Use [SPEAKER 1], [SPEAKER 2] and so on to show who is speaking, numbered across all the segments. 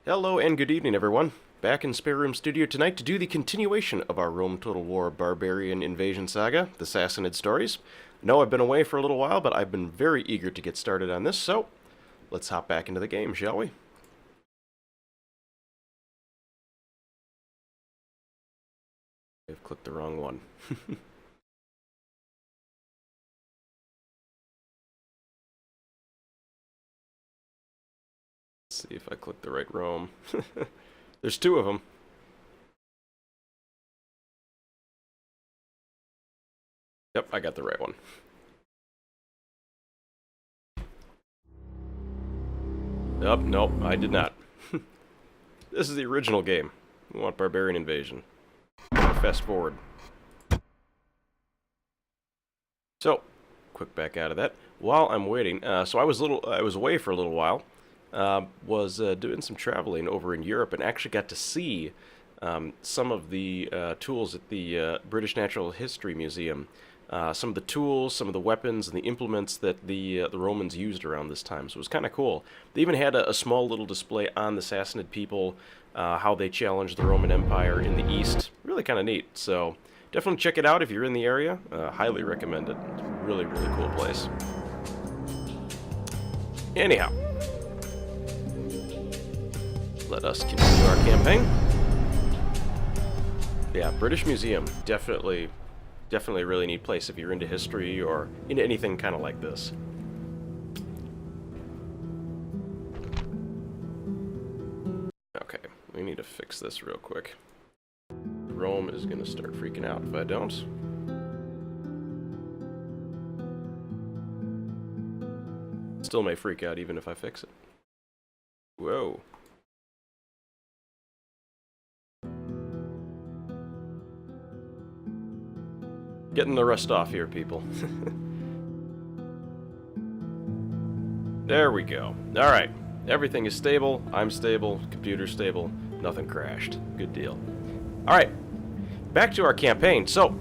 [SPEAKER 1] Hello and good evening, everyone. Back in Spare Room Studio tonight to do the continuation of our Rome Total War Barbarian Invasion Saga, the Sassanid stories. I know I've been away for a little while, but I've been very eager to get started on this, so let's hop back into the game, shall we? I've clicked the wrong one. Let's see if I click the right Rome. There's two of them. Yep, I got the right one. Nope, I did not. This is the original game. We want Barbarian Invasion. Fast forward. So, quick back out of that. While I'm waiting, so I was away for a little while. Was doing some traveling over in Europe and actually got to see some of the tools at the British Natural History Museum. Some of the tools, some of the weapons, and the implements that the Romans used around this time. So it was kind of cool. They even had a small little display on the Sassanid people, how they challenged the Roman Empire in the East. Really kind of neat. So definitely check it out if you're in the area. Highly recommend it. It's a really, really cool place. Anyhow. Let us continue our campaign. Yeah, British Museum, definitely a really neat place if you're into history or into anything kind of like this. Okay, we need to fix this real quick. Rome is going to start freaking out if I don't. Still may freak out even if I fix it. Whoa. Getting the rust off here, people. There we go. Alright. Everything is stable. I'm stable. Computer's stable. Nothing crashed. Good deal. Alright. Back to our campaign. So,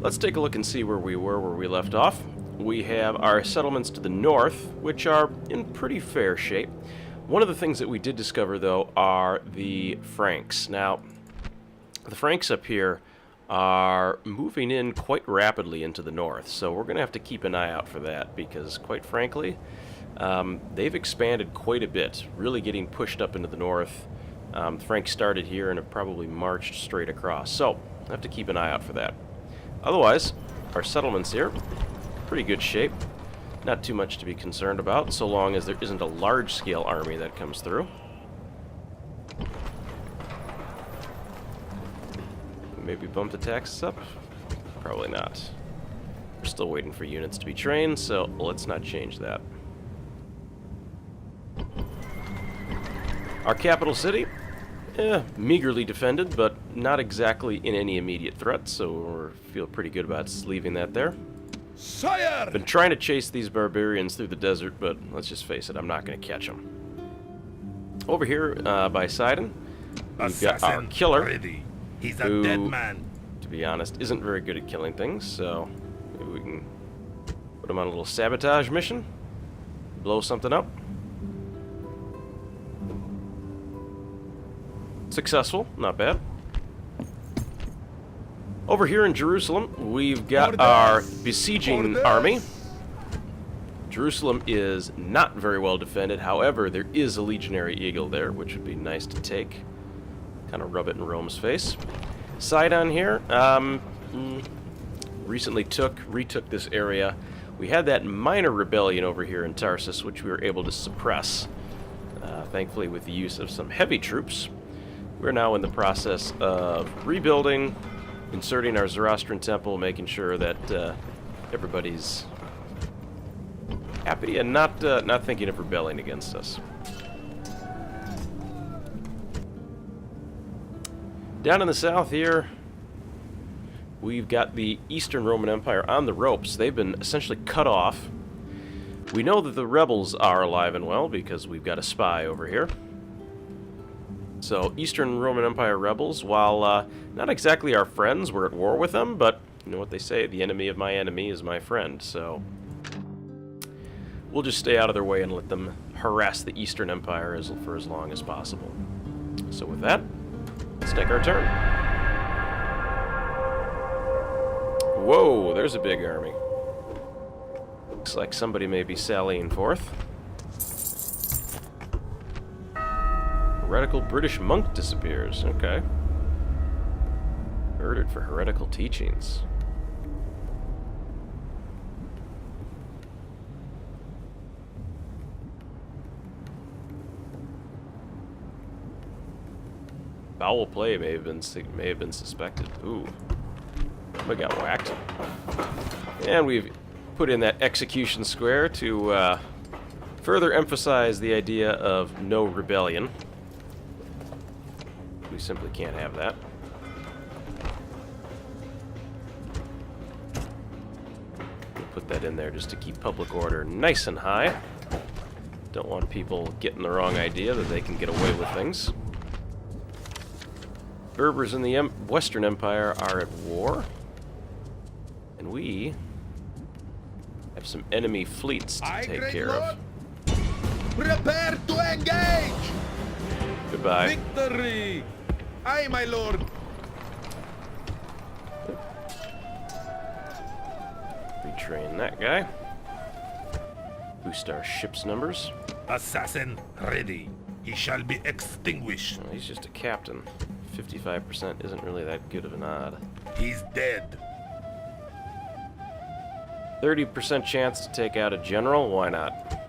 [SPEAKER 1] let's take a look and see where we left off. We have our settlements to the north, which are in pretty fair shape. One of the things that we did discover, though, are the Franks. Now, the Franks up here are moving in quite rapidly into the north, so we're going to have to keep an eye out for that because, quite frankly, they've expanded quite a bit, really getting pushed up into the north. The Franks started here and have probably marched straight across, so I have to keep an eye out for that. Otherwise, our settlements here, pretty good shape. Not too much to be concerned about, so long as there isn't a large-scale army that comes through. Maybe bump the taxes up? Probably not. We're still waiting for units to be trained, so let's not change that. Our capital city, meagerly defended, but not exactly in any immediate threat, so we feel pretty good about leaving that there.
[SPEAKER 2] Sire!
[SPEAKER 1] Been trying to chase these barbarians through the desert, but let's just face it, I'm not going to catch them. Over here by Sidon, we've got our killer.
[SPEAKER 2] Ready. He's a
[SPEAKER 1] who,
[SPEAKER 2] dead man.
[SPEAKER 1] To be honest, isn't very good at killing things, so maybe we can put him on a little sabotage mission, blow something up. Successful, not bad. Over here in Jerusalem, we've got our besieging army. Jerusalem is not very well defended, however, there is a legionary eagle there, which would be nice to take. Kind of rub it in Rome's face. Sidon here, recently retook this area. We had that minor rebellion over here in Tarsus, which we were able to suppress, thankfully with the use of some heavy troops. We're now in the process of rebuilding, inserting our Zoroastrian temple, making sure that everybody's happy and not thinking of rebelling against us. Down in the south here, we've got the Eastern Roman Empire on the ropes. They've been essentially cut off. We know that the rebels are alive and well because we've got a spy over here. So, Eastern Roman Empire rebels, while not exactly our friends, we're at war with them, but you know what they say, the enemy of my enemy is my friend, so we'll just stay out of their way and let them harass the Eastern Empire for as long as possible. So with that, let's take our turn. Whoa, there's a big army. Looks like somebody may be sallying forth. Heretical British monk disappears. Okay. Murdered for heretical teachings. Foul play may have been suspected. Ooh. We got whacked. And we've put in that execution square to further emphasize the idea of no rebellion. We simply can't have that. We'll put that in there just to keep public order nice and high. Don't want people getting the wrong idea that they can get away with things. Berbers in the Western Empire are at war. And we have some enemy fleets to take care of.
[SPEAKER 2] Prepare to engage!
[SPEAKER 1] Goodbye.
[SPEAKER 2] Victory! Aye, my lord!
[SPEAKER 1] Retrain that guy. Boost our ship's numbers.
[SPEAKER 2] Assassin ready. He shall be extinguished.
[SPEAKER 1] Well, he's just a captain. 55% isn't really that good of an odd.
[SPEAKER 2] He's dead.
[SPEAKER 1] 30% chance to take out a general? Why not?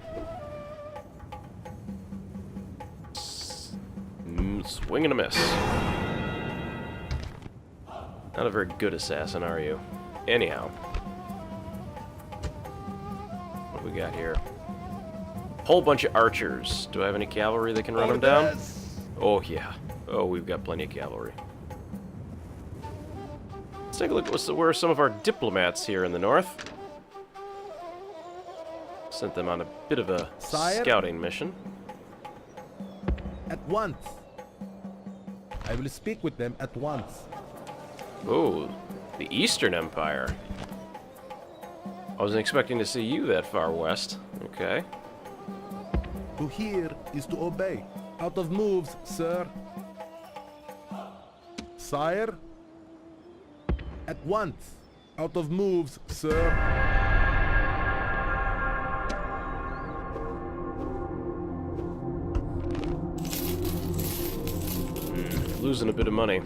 [SPEAKER 1] Swing and a miss. Not a very good assassin, are you? Anyhow. What do we got here? Whole bunch of archers. Do I have any cavalry that can run them down? Oh, yeah. Oh, we've got plenty of cavalry. Let's take a look at where are some of our diplomats here in the north. Sent them on a bit of a scouting mission.
[SPEAKER 3] At once. I will speak with them at once.
[SPEAKER 1] Oh, the Eastern Empire. I wasn't expecting to see you that far west. Okay.
[SPEAKER 3] To hear is to obey. Out of moves, sir. Sire? At once. Out of moves, sir.
[SPEAKER 1] Losing a bit of money.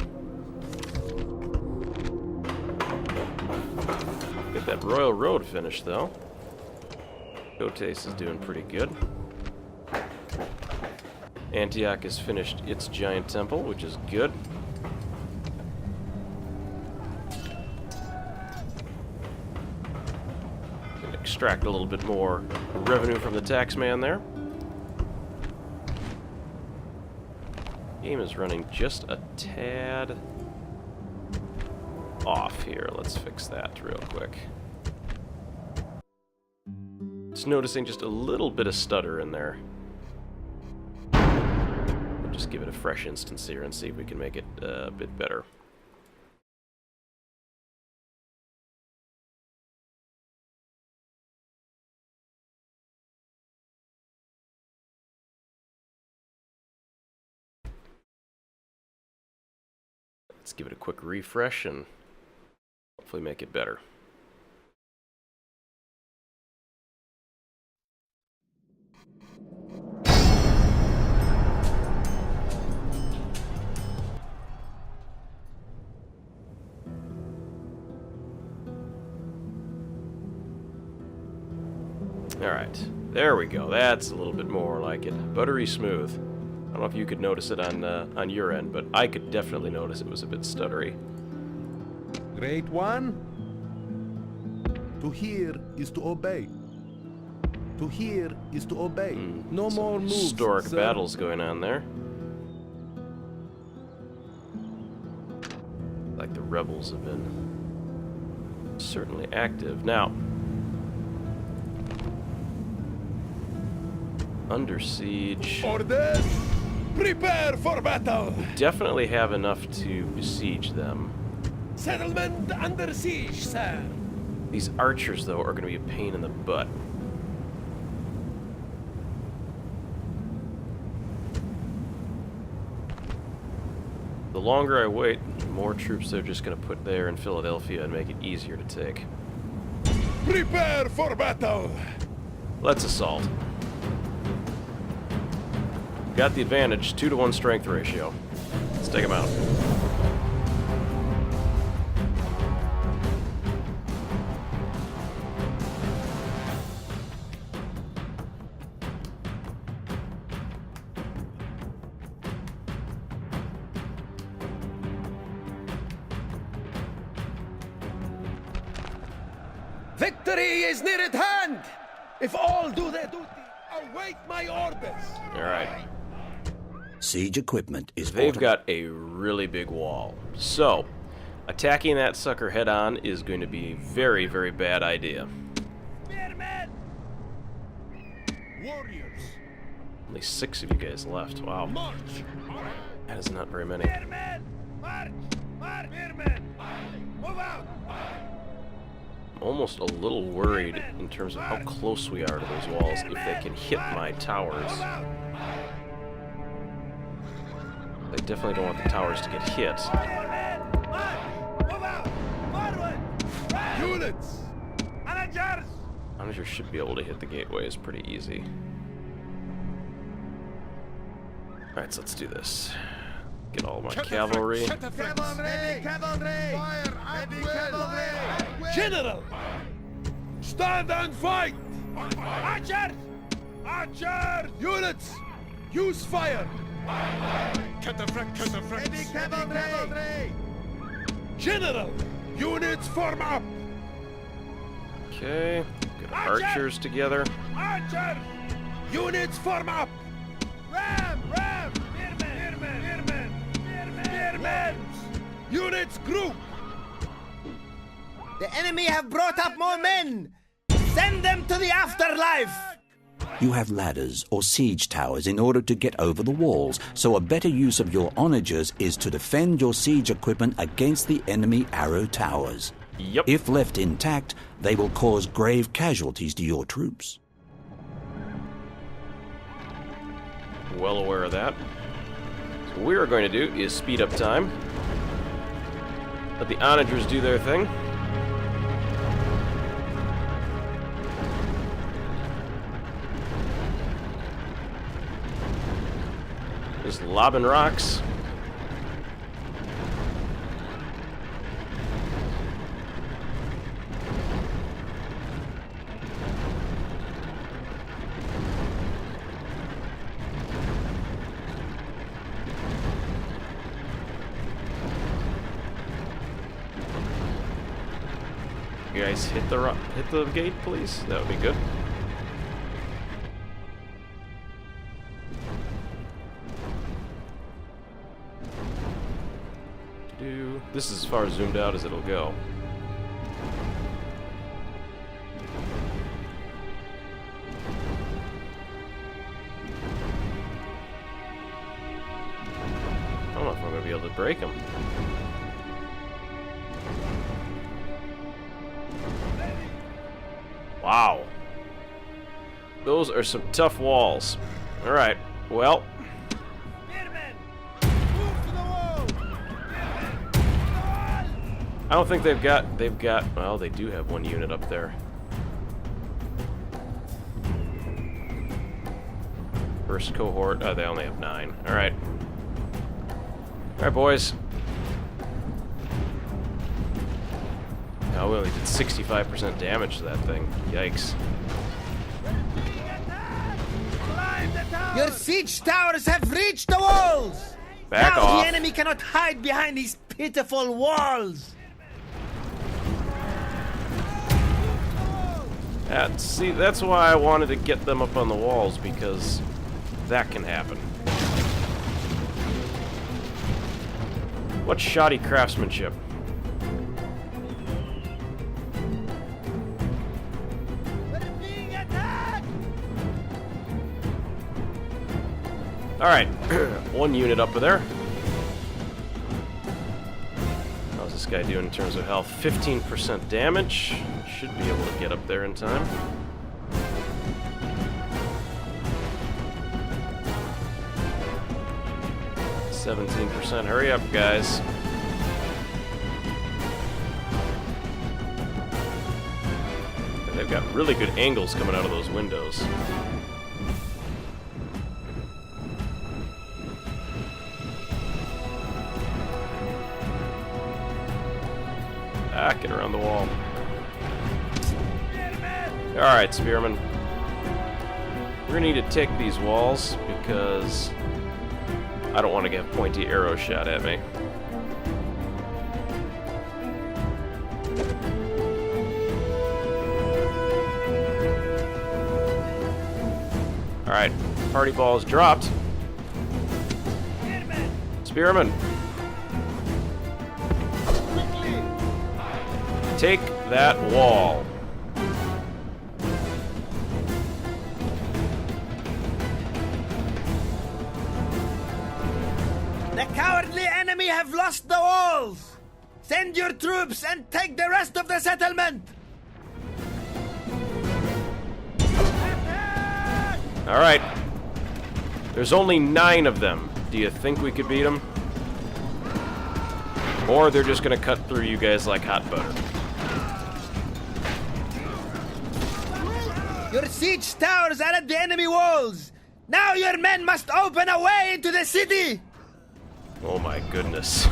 [SPEAKER 1] Get that Royal Road finished, though. Cotes is doing pretty good. Antioch has finished its giant temple, which is good. Can extract a little bit more revenue from the taxman there. Game is running just a tad off here. Let's fix that real quick. Just noticing just a little bit of stutter in there. We'll just give it a fresh instance here and see if we can make it a bit better. Let's give it a quick refresh and hopefully make it better. Alright, there we go. That's a little bit more like it. Buttery smooth. I don't know if you could notice it on your end, but I could definitely notice it was a bit stuttery.
[SPEAKER 3] Great one. To hear is to obey. To hear is to obey. No more moves,
[SPEAKER 1] Historic
[SPEAKER 3] sir.
[SPEAKER 1] battles going on there. Like the rebels have been certainly active. Now, under siege.
[SPEAKER 2] Orders! Prepare for battle!
[SPEAKER 1] Definitely have enough to besiege them.
[SPEAKER 2] Settlement under siege, sir.
[SPEAKER 1] These archers, though, are going to be a pain in the butt. the longer I wait, the more troops they're just going to put there in Philadelphia and make it easier to take.
[SPEAKER 3] Prepare for battle!
[SPEAKER 1] Let's assault. Got the advantage, 2-to-1 strength ratio. Let's take them out.
[SPEAKER 3] Victory is near at hand! If all do their duty, await my orders!
[SPEAKER 1] Alright.
[SPEAKER 4] Siege equipment is
[SPEAKER 1] They've
[SPEAKER 4] ordered.
[SPEAKER 1] got a really big wall. So, attacking that sucker head on is going to be a very, very bad idea.
[SPEAKER 3] Warriors!
[SPEAKER 1] Only 6 of you guys left. Wow.
[SPEAKER 3] March!
[SPEAKER 1] That is not very many.
[SPEAKER 3] March! March! Move out!
[SPEAKER 1] I'm almost a little worried in terms of how close we are to those walls if they can hit my towers. They definitely don't want the towers to get hit.
[SPEAKER 3] Units!
[SPEAKER 1] Manager should be able to hit the gateways pretty easy. Alright, so let's do this. Get all my cavalry.
[SPEAKER 3] Cavalry! Cavalry! Fire at will! General! Stand and fight! Archers! Archers! Units! Use fire! Heavy cavalry! General! Units form up!
[SPEAKER 1] Okay, get archers together.
[SPEAKER 3] Archers! Units form up! Ram! Ram! Spearmen! Units group!
[SPEAKER 5] The enemy have brought up more men! Send them to the afterlife!
[SPEAKER 4] You have ladders or siege towers in order to get over the walls, so a better use of your onagers is to defend your siege equipment against the enemy arrow towers.
[SPEAKER 1] Yep.
[SPEAKER 4] If left intact, they will cause grave casualties to your troops.
[SPEAKER 1] Well aware of that. So what we are going to do is speed up time. Let the onagers do their thing. Just lobbing rocks. You guys hit the gate, please. That would be good. This is as far zoomed out as it'll go. I don't know if I'm going to be able to break them. Wow. Those are some tough walls. Alright, well. I don't think they've got, well, they do have one unit up there. First cohort, they only have 9. Alright. Alright, boys. Oh, we only did 65% damage to that thing. Yikes.
[SPEAKER 5] Your siege towers have reached the walls!
[SPEAKER 1] Back
[SPEAKER 5] now
[SPEAKER 1] off.
[SPEAKER 5] The enemy cannot hide behind these pitiful walls!
[SPEAKER 1] See, that's why I wanted to get them up on the walls, because that can happen. What shoddy craftsmanship. Alright, one unit up there. How's this guy doing in terms of health? 15% damage. Should be able to get up there in time. 17%. Hurry up, guys. And they've got really good angles coming out of those windows. Ah, get around the wall. Alright, Spearman. We're gonna need to take these walls because I don't want to get pointy arrows shot at me. Alright, party ball is dropped. Spearman! Take that wall.
[SPEAKER 5] The cowardly enemy have lost the walls! Send your troops and take the rest of the settlement!
[SPEAKER 1] Alright. There's only 9 of them. Do you think we could beat them? Or they're just gonna cut through you guys like hot butter.
[SPEAKER 5] Your siege towers are at the enemy walls! Now your men must open a way into the city!
[SPEAKER 1] Oh my goodness.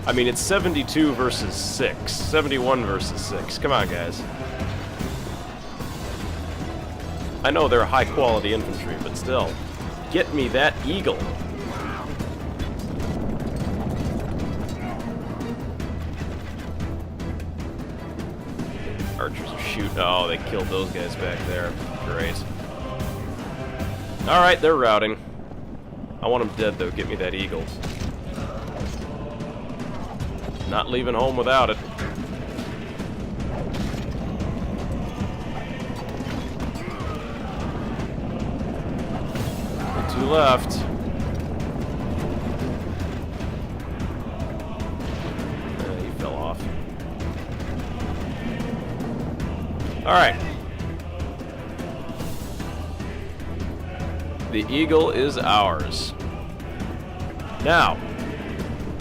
[SPEAKER 1] I mean, it's 72 versus 6. 71 versus 6. Come on, guys. I know they're high-quality infantry, but still. Get me that eagle. Archers are shooting. Oh, they killed those guys back there. Great. Alright, they're routing. I want them dead, though. Get me that eagle. Not leaving home without it. 2 left. He fell off. Alright. The eagle is ours. Now,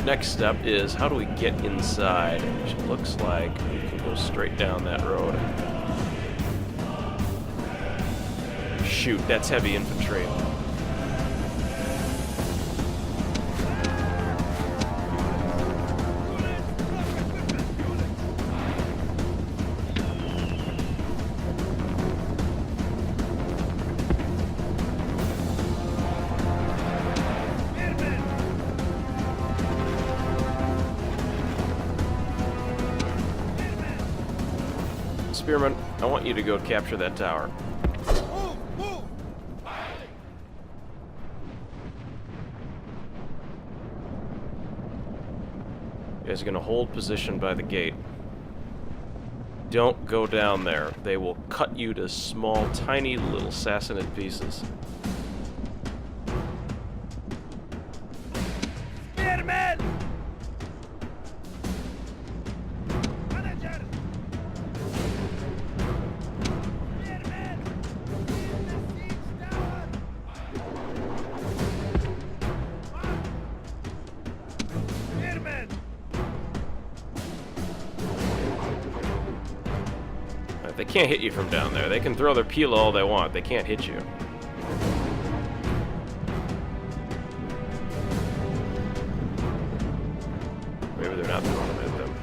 [SPEAKER 1] next step is how do we get inside? Which looks like we can go straight down that road. Shoot, that's heavy infantry. Spearman, I want you to go capture that tower. You guys are going to hold position by the gate. Don't go down there. They will cut you to small, tiny little Sassanid pieces.
[SPEAKER 5] Spearmen!
[SPEAKER 1] They can't hit you from down there. They can throw their peel all they want. They can't hit you. Maybe they're not throwing them at them.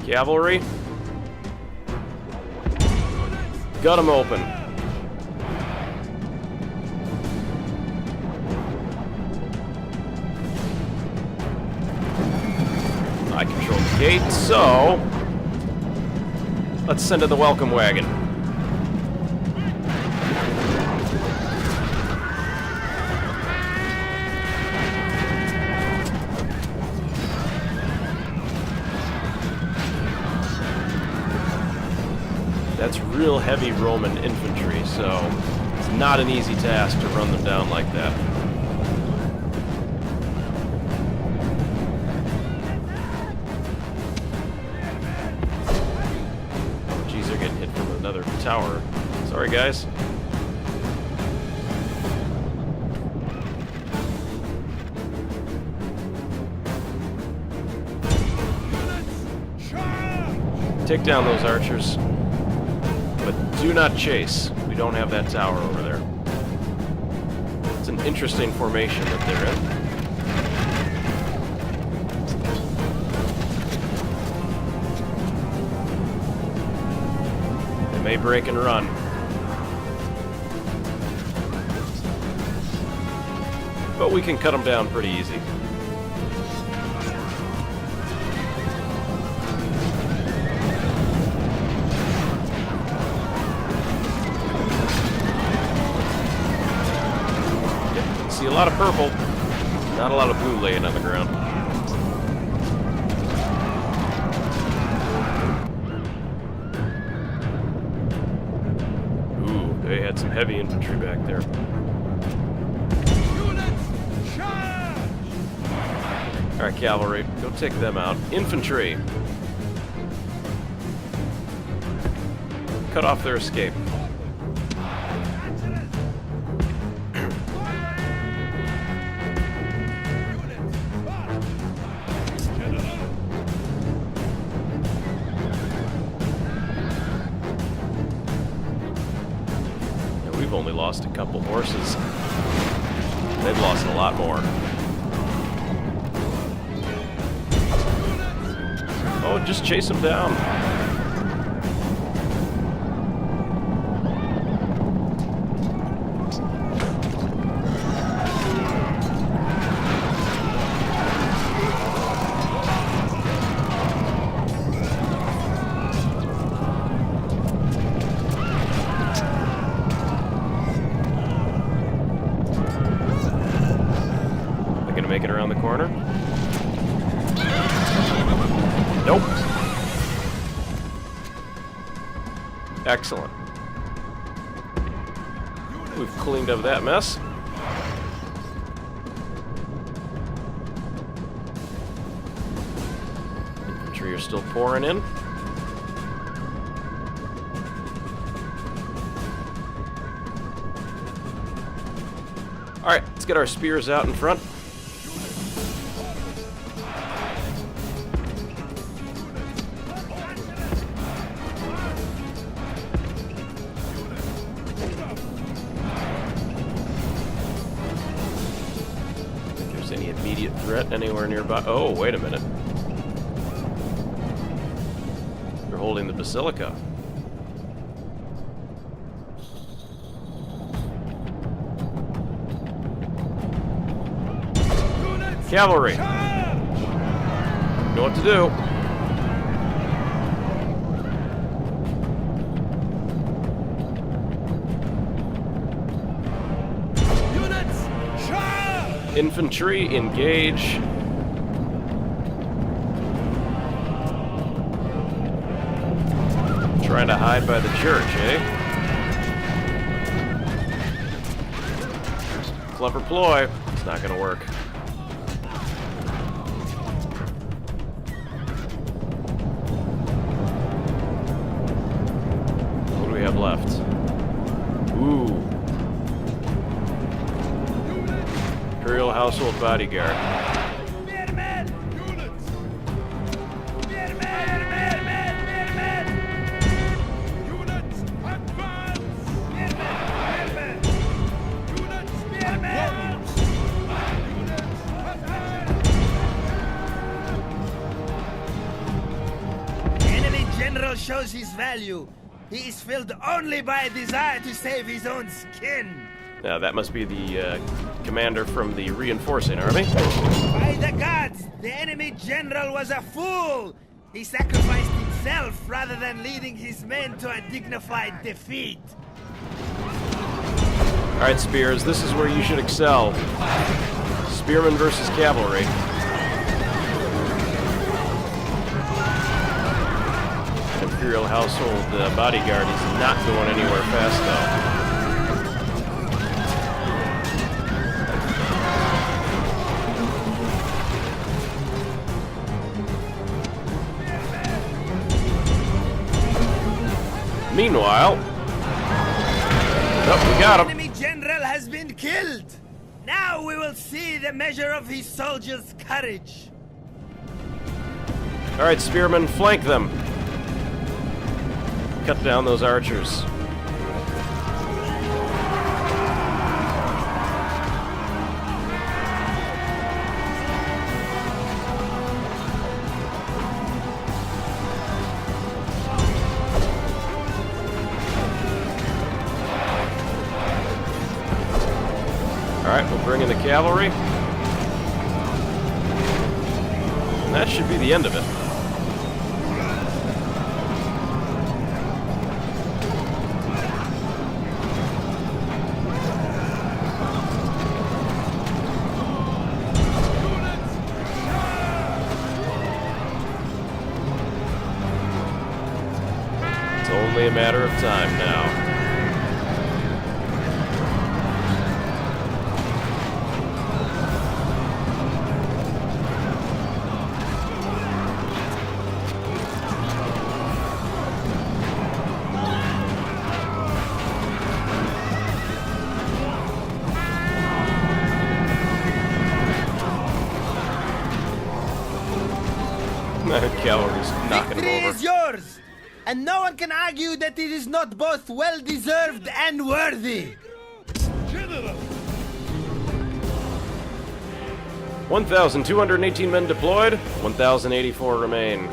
[SPEAKER 1] Cavalry. Gut them open. I control the gate, so let's send in the welcome wagon. That's real heavy Roman infantry, so it's not an easy task to run them down like that. tower. Sorry, guys. Take down those archers, but do not chase. We don't have that tower over there. It's an interesting formation that they're in. They may break and run. But we can cut them down pretty easy. See a lot of purple, not a lot of blue laying on the ground. Ooh, they had some heavy infantry back there. Alright, cavalry, go take them out. Infantry. Cut off their escape. We've only lost a couple horses. They've lost a lot more. Oh, just chase them down. Make it around the corner. Nope. Excellent. We've cleaned up that mess. Infantry are still pouring in. Alright, let's get our spears out in front. Any immediate threat anywhere nearby? Oh, wait a minute. They're holding the Basilica. Cavalry! Know what to do. Infantry, engage. Trying to hide by the church, eh? Clever ploy. It's not gonna work. What do we have left? Ooh. Imperial Household Bodyguard.
[SPEAKER 5] Enemy general shows his value. He is filled only by a desire to save his own skin.
[SPEAKER 1] Now that must be the commander from the reinforcing army.
[SPEAKER 5] By the gods, the enemy general was a fool! He sacrificed himself rather than leading his men to a dignified defeat.
[SPEAKER 1] Alright, Spears, this is where you should excel. Spearmen versus cavalry. Imperial Household Bodyguard is not going anywhere fast, though. Meanwhile, Oh, we got him.
[SPEAKER 5] Enemy general has been killed. Now we will see the measure of his soldiers' courage.
[SPEAKER 1] All right, spearmen, flank them. Cut down those archers. Alright, we'll bring in the cavalry. And that should be the end of it. It's only a matter of time now. Cavalry's knocking
[SPEAKER 5] Victory
[SPEAKER 1] him over.
[SPEAKER 5] is yours, and no one can argue that it is not both well-deserved and worthy.
[SPEAKER 2] General!
[SPEAKER 1] 1,218 men deployed, 1,084 remain.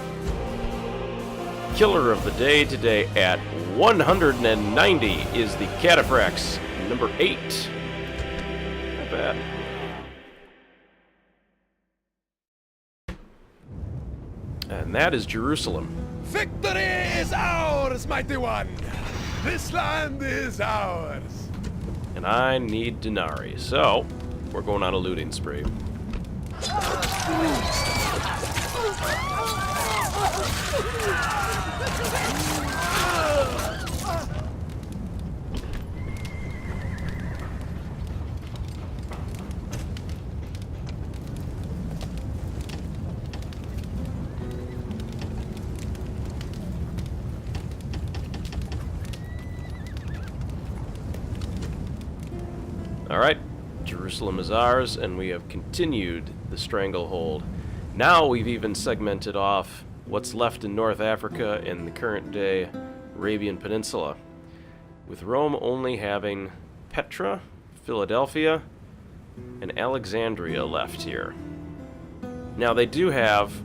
[SPEAKER 1] Killer of the day today at 190 is the Cataphracts, number 8. Not bad. And that is Jerusalem.
[SPEAKER 3] Victory is ours, mighty one. This land is ours.
[SPEAKER 1] And I need denarii, so we're going on a looting spree. Alright, Jerusalem is ours, and we have continued the stranglehold. Now we've even segmented off what's left in North Africa and the current day Arabian Peninsula, with Rome only having Petra, Philadelphia, and Alexandria left here. Now they do have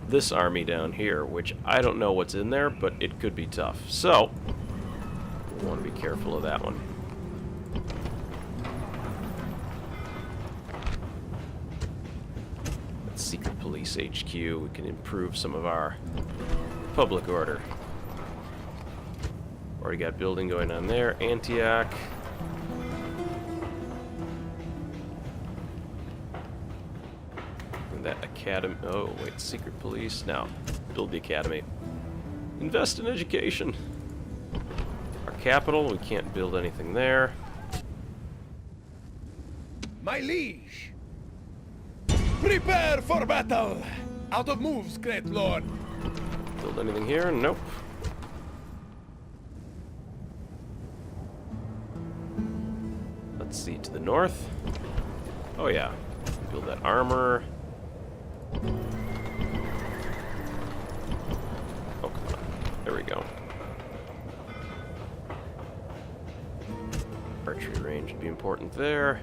[SPEAKER 1] this army down here, which I don't know what's in there, but it could be tough. So, we want to be careful of that one. Secret Police HQ, we can improve some of our public order. Already got building going on there. Antioch. And that academy. Oh, wait, Secret Police. Now, build the academy. Invest in education. Our capital, we can't build anything there.
[SPEAKER 3] My liege. Prepare for battle! Out of moves, great lord!
[SPEAKER 1] Build anything here? Nope. Let's see, to the north. Oh yeah, build that armor. Oh, come on. There we go. Archery range would be important there.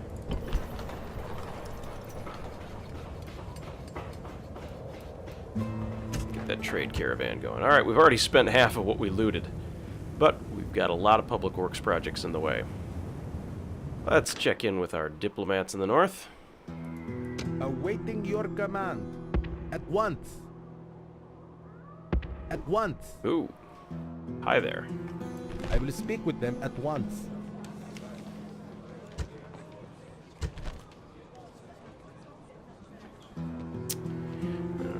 [SPEAKER 1] That trade caravan going. Alright, we've already spent half of what we looted, but we've got a lot of public works projects in the way. Let's check in with our diplomats in the north.
[SPEAKER 3] Awaiting your command. At once. At once.
[SPEAKER 1] Ooh. Hi there.
[SPEAKER 3] I will speak with them at once.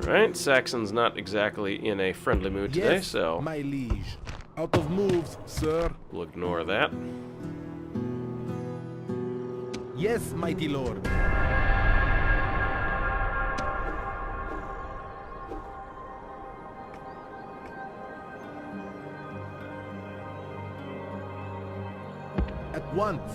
[SPEAKER 1] Alright, Saxon's not exactly in a friendly mood today,
[SPEAKER 3] Yes,
[SPEAKER 1] so
[SPEAKER 3] my liege. Out of moves, sir.
[SPEAKER 1] we'll ignore that.
[SPEAKER 3] Yes, mighty lord. once.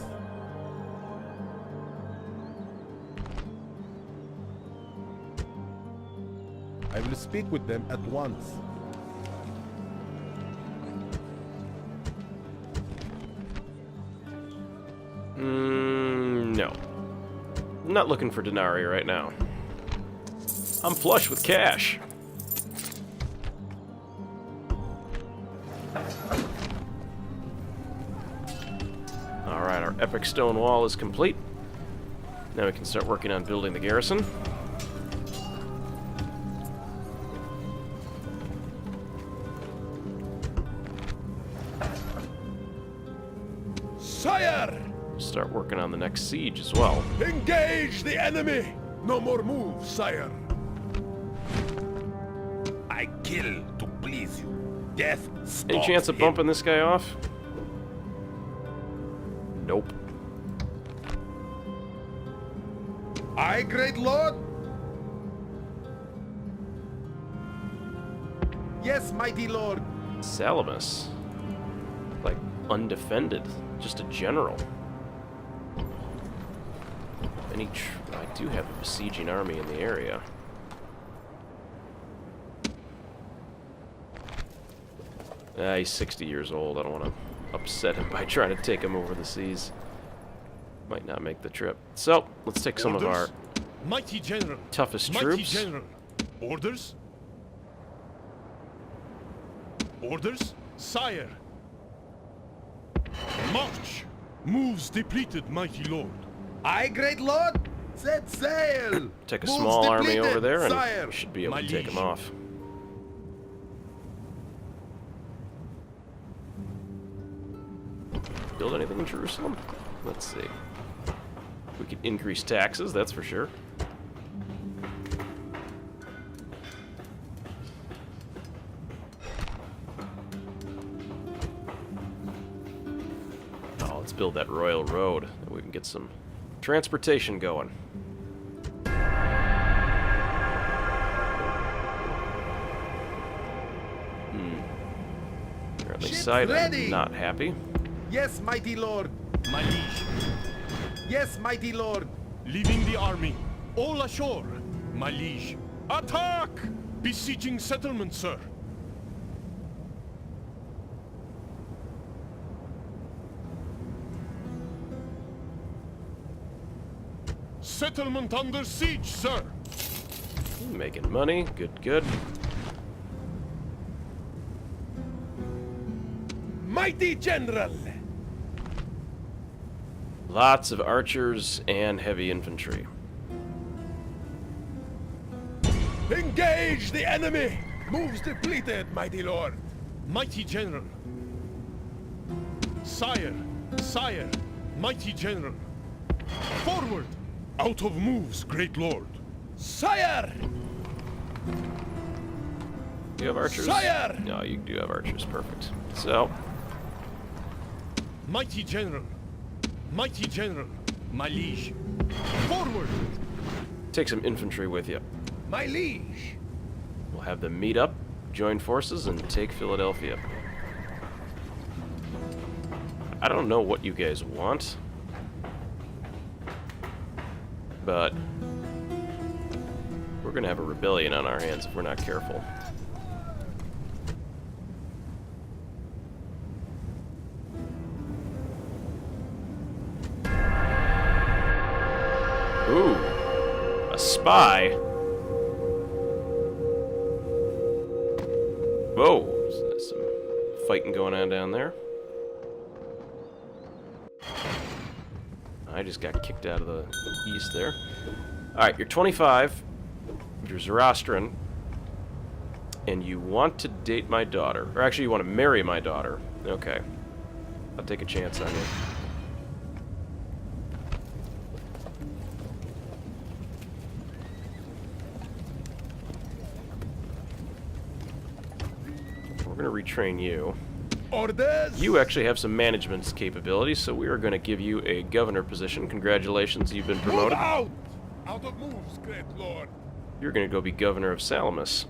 [SPEAKER 3] I will speak with them at once.
[SPEAKER 1] No. I'm not looking for denarii right now. I'm flush with cash. Alright, our epic stone wall is complete. Now we can start working on building the garrison.
[SPEAKER 2] Sire!
[SPEAKER 1] Start working on the next siege as well.
[SPEAKER 2] Engage the enemy! No more moves, sire. I kill to please you. Death stalks
[SPEAKER 1] Any chance of
[SPEAKER 2] him.
[SPEAKER 1] bumping this guy off? Nope.
[SPEAKER 3] Aye, great lord. Yes, mighty lord.
[SPEAKER 1] Salamis. Like, undefended. Just a general. I do have a besieging army in the area. He's 60 years old. I don't want to upset him by trying to take him over the seas. Might not make the trip. So, let's take some of our
[SPEAKER 2] Mighty general.
[SPEAKER 1] toughest
[SPEAKER 2] Mighty
[SPEAKER 1] troops.
[SPEAKER 2] general. Orders? Orders? Sire. March. Moves depleted, mighty lord.
[SPEAKER 3] Aye, great lord. Set sail.
[SPEAKER 1] Take a
[SPEAKER 3] Moves
[SPEAKER 1] small army
[SPEAKER 3] depleted,
[SPEAKER 1] over there and
[SPEAKER 3] sire.
[SPEAKER 1] we should be able
[SPEAKER 2] My
[SPEAKER 1] to take him
[SPEAKER 2] liege.
[SPEAKER 1] off. Build anything in Jerusalem? Let's see. We can increase taxes, that's for sure. Oh, let's build that royal road. We can get some transportation going. Apparently
[SPEAKER 3] Ship's
[SPEAKER 1] Sidon
[SPEAKER 3] ready.
[SPEAKER 1] not happy.
[SPEAKER 3] Yes, mighty lord.
[SPEAKER 2] My liege.
[SPEAKER 3] Yes, mighty lord.
[SPEAKER 2] Leaving the army. All ashore. My liege. Attack! Besieging settlement, sir. Settlement under siege, sir.
[SPEAKER 1] Making money. Good, good.
[SPEAKER 3] Mighty general.
[SPEAKER 1] Lots of archers and heavy infantry.
[SPEAKER 3] Engage the enemy. Moves depleted, mighty lord.
[SPEAKER 2] Mighty general. Sire, sire, mighty general. Forward! Out of moves, great lord.
[SPEAKER 3] Sire.
[SPEAKER 1] Do you have archers?
[SPEAKER 3] Sire!
[SPEAKER 1] No, you do have archers. Perfect. So,
[SPEAKER 2] Mighty general. Mighty general. My liege. Forward!
[SPEAKER 1] take some infantry with you.
[SPEAKER 3] My liege.
[SPEAKER 1] We'll have them meet up, join forces, and take Philadelphia. I don't know what you guys want, but we're gonna have a rebellion on our hands if we're not careful. Ooh, a spy. Whoa, there's some fighting going on down there. I just got kicked out of the east there. Alright, you're 25. You're Zoroastrian. And you want to date my daughter. Or actually, you want to marry my daughter. Okay. I'll take a chance on you. We're going to retrain you.
[SPEAKER 3] Orders.
[SPEAKER 1] You actually have some management capabilities, so we are going to give you a governor position. Congratulations, you've been
[SPEAKER 3] Move
[SPEAKER 1] promoted.
[SPEAKER 3] out. Out of moves, great lord.
[SPEAKER 1] You're going to go be governor of Salamis.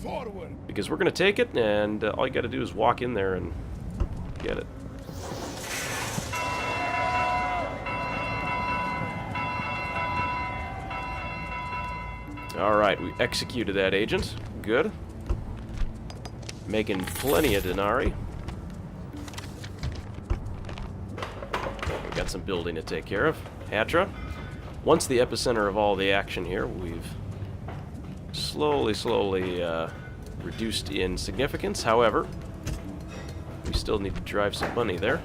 [SPEAKER 3] Forward.
[SPEAKER 1] Because we're going to take it, and all you got to do is walk in there and get it. Alright, we executed that agent. Good. Making plenty of denarii. We got some building to take care of. Hatra. Once the epicenter of all the action here, we've slowly reduced in significance. However, we still need to drive some money there.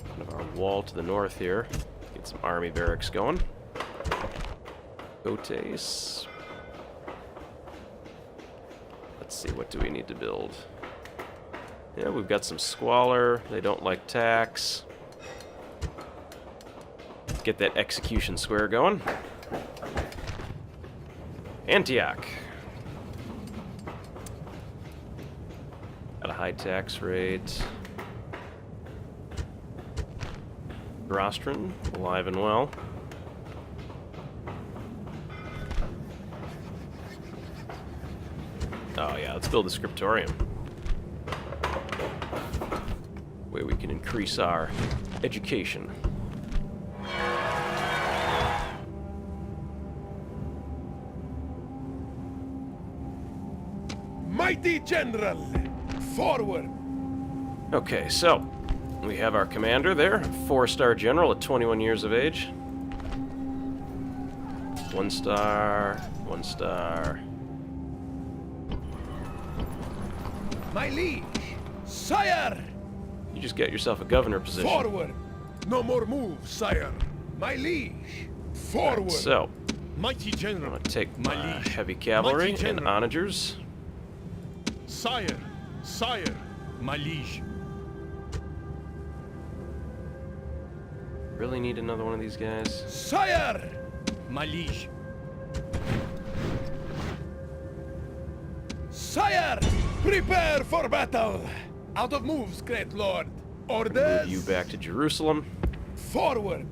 [SPEAKER 1] Kind of our wall to the north here. Get some army barracks going. Cotes. Let's see, what do we need to build? Yeah, we've got some squalor. They don't like tax. Get that execution square going. Antioch. Got a high tax rate. Rostron, alive and well. Oh yeah, let's build a scriptorium. Where we can increase our education.
[SPEAKER 3] Mighty General, forward!
[SPEAKER 1] Okay, so we have our commander there, 4-star general at 21 years of age. 1 star, 1 star.
[SPEAKER 3] My liege, sire!
[SPEAKER 1] You just got yourself a governor position.
[SPEAKER 3] Forward! No more moves, sire. My liege, forward!
[SPEAKER 1] So,
[SPEAKER 2] Mighty
[SPEAKER 1] I'm
[SPEAKER 2] General.
[SPEAKER 1] gonna take
[SPEAKER 2] My
[SPEAKER 1] my
[SPEAKER 2] liege.
[SPEAKER 1] heavy cavalry
[SPEAKER 2] Mighty
[SPEAKER 1] and
[SPEAKER 2] general.
[SPEAKER 1] onagers.
[SPEAKER 2] Sire, sire, my liege.
[SPEAKER 1] Really need another one of these guys.
[SPEAKER 3] Sire!
[SPEAKER 2] My liege.
[SPEAKER 3] Sire! Prepare for battle! Out of moves, great lord.
[SPEAKER 1] Move
[SPEAKER 3] Orders!
[SPEAKER 1] you back to Jerusalem.
[SPEAKER 3] Forward!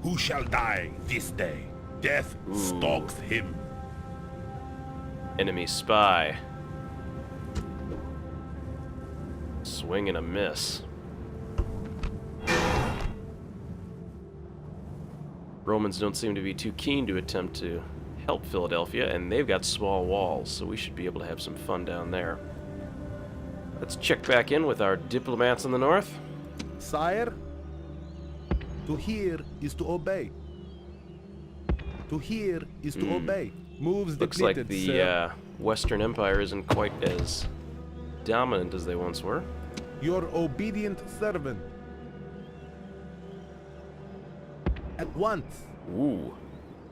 [SPEAKER 3] Who shall die this day? Death stalks him.
[SPEAKER 1] Enemy spy. Swing and a miss. Romans don't seem to be too keen to attempt to help Philadelphia, and they've got small walls, so we should be able to have some fun down there. Let's check back in with our diplomats in the north.
[SPEAKER 3] Sire, to hear is to obey. To hear is to obey. Moves
[SPEAKER 1] Looks
[SPEAKER 3] depleted,
[SPEAKER 1] like the
[SPEAKER 3] sir.
[SPEAKER 1] Western Empire isn't quite as dominant as they once were.
[SPEAKER 3] Your obedient servant. At once.
[SPEAKER 1] Ooh.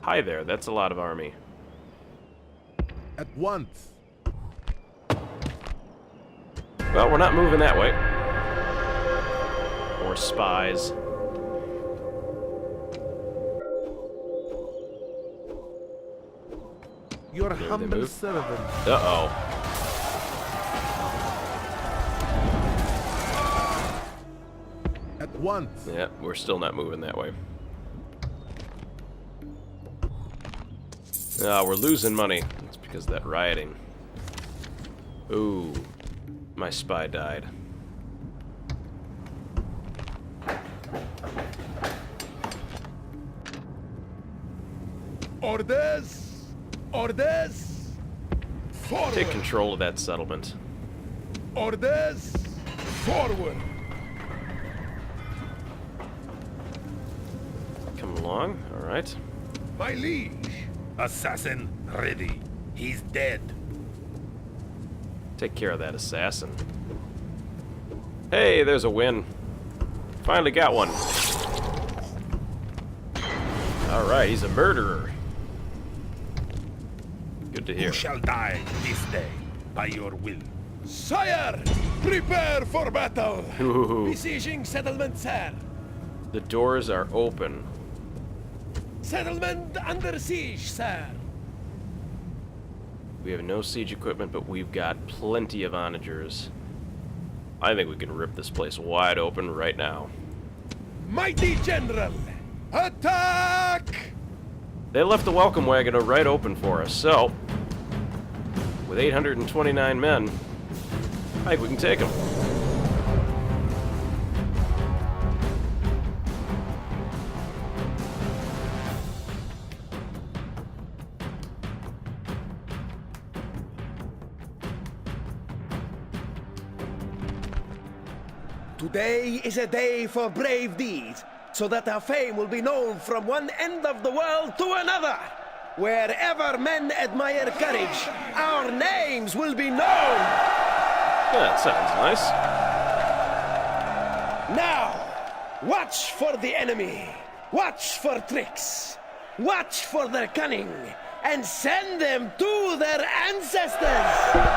[SPEAKER 1] Hi there, that's a lot of army.
[SPEAKER 3] At once.
[SPEAKER 1] Well, we're not moving that way. Or spies.
[SPEAKER 3] Your
[SPEAKER 1] they
[SPEAKER 3] humble
[SPEAKER 1] move?
[SPEAKER 3] servant.
[SPEAKER 1] Uh-oh.
[SPEAKER 3] At once.
[SPEAKER 1] Yeah, we're still not moving that way. We're losing money. It's because of that rioting. Ooh. My spy died.
[SPEAKER 3] Orders! Orders! Forward!
[SPEAKER 1] Take control of that settlement.
[SPEAKER 3] Orders! Forward!
[SPEAKER 1] Come along, alright.
[SPEAKER 3] My liege! Assassin ready. He's dead.
[SPEAKER 1] Take care of that assassin. Hey, there's a win. Finally got one. Alright, he's a murderer. Good to hear.
[SPEAKER 3] Who shall die this day by your will? Sire! Prepare for battle!
[SPEAKER 1] Ooh,
[SPEAKER 3] Besieging settlement, sir!
[SPEAKER 1] the doors are open.
[SPEAKER 3] Settlement under siege, sir!
[SPEAKER 1] We have no siege equipment, but we've got plenty of onagers. I think we can rip this place wide open right now.
[SPEAKER 3] Mighty General! Attack!
[SPEAKER 1] They left the welcome wagon right open for us, so with 829 men, I think we can take them.
[SPEAKER 3] Today is a day for brave deeds, so that our fame will be known from one end of the world to another. Wherever men admire courage, our names will be known.
[SPEAKER 1] That sounds nice.
[SPEAKER 3] Now, watch for the enemy. Watch for tricks. Watch for their cunning. And send them to their ancestors.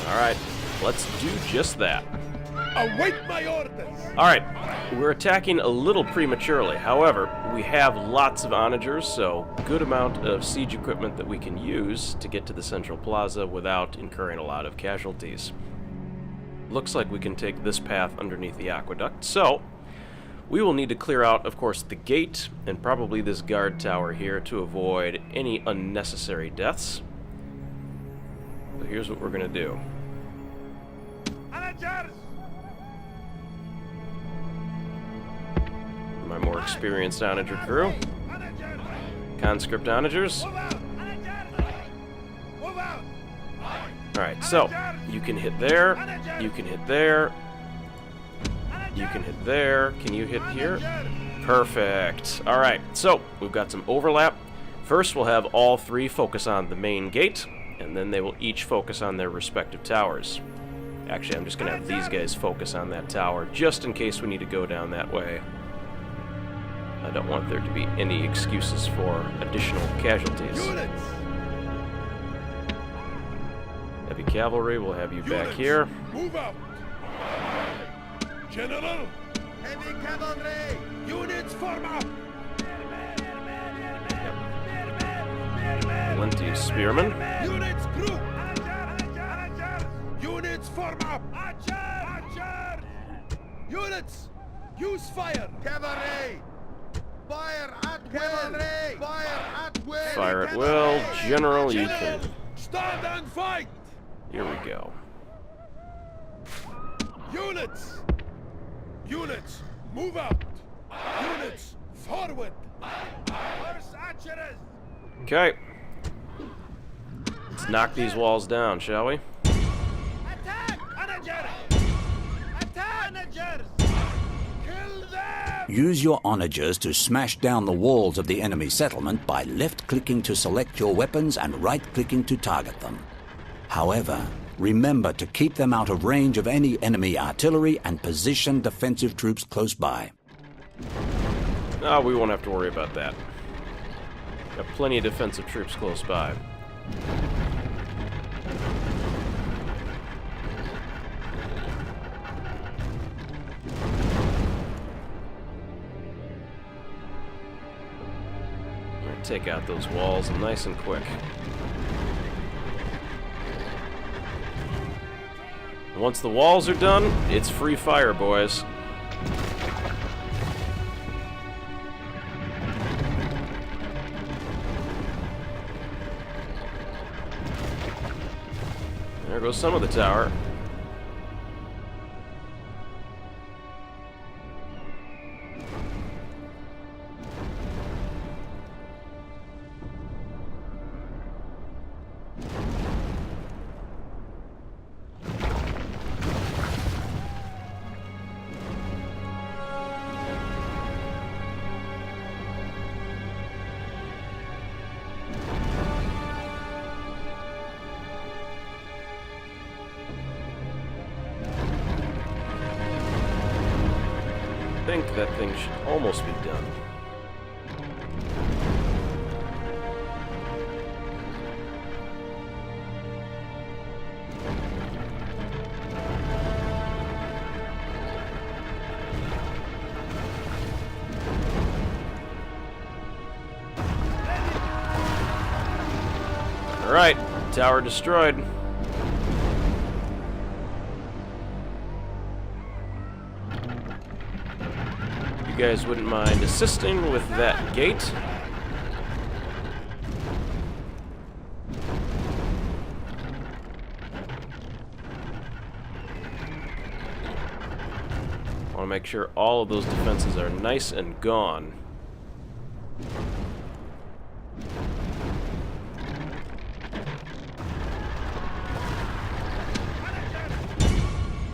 [SPEAKER 1] Alright, let's do just that.
[SPEAKER 3] Await my orders.
[SPEAKER 1] Alright, we're attacking a little prematurely. However, we have lots of onagers, so good amount of siege equipment that we can use to get to the central plaza without incurring a lot of casualties. Looks like we can take this path underneath the aqueduct, so we will need to clear out, of course, the gate and probably this guard tower here to avoid any unnecessary deaths. So here's what we're going to do. My more experienced onager crew. Conscript onagers. Alright, so you can hit there, you can hit there, you can hit there. Can you hit here? Perfect. Alright, so we've got some overlap. First we'll have all three focus on the main gate, and then they will each focus on their respective towers. Actually, I'm just going to have these guys focus on that tower, just in case we need to go down that way. I don't want there to be any excuses for additional casualties.
[SPEAKER 3] Units.
[SPEAKER 1] Heavy cavalry, we'll have you back here.
[SPEAKER 2] Move out! General!
[SPEAKER 3] Heavy cavalry. Units form up.
[SPEAKER 1] Plenty of spearmen.
[SPEAKER 3] Units group. Units form up. Units, use fire. Cavalry. Fire at will. Fire at will.
[SPEAKER 1] Fire at will. General, you can...
[SPEAKER 3] Stand and fight.
[SPEAKER 1] Here we go.
[SPEAKER 3] Units. Units, move out. Units, forward. Horse archers.
[SPEAKER 1] Okay. Let's knock these walls down, shall we?
[SPEAKER 5] Attack! Onagers! Attack! Onagers! Kill them!
[SPEAKER 4] Use your onagers to smash down the walls of the enemy settlement by left-clicking to select your weapons and right-clicking to target them. However, remember to keep them out of range of any enemy artillery and position defensive troops close by.
[SPEAKER 1] No, we won't have to worry about that. Got plenty of defensive troops close by. Take out those walls nice and quick. Once the walls are done, it's free fire, boys. There goes some of the tower. I think that thing should almost be done. All right, tower destroyed. You guys wouldn't mind assisting with that gate. I want to make sure all of those defenses are nice and gone.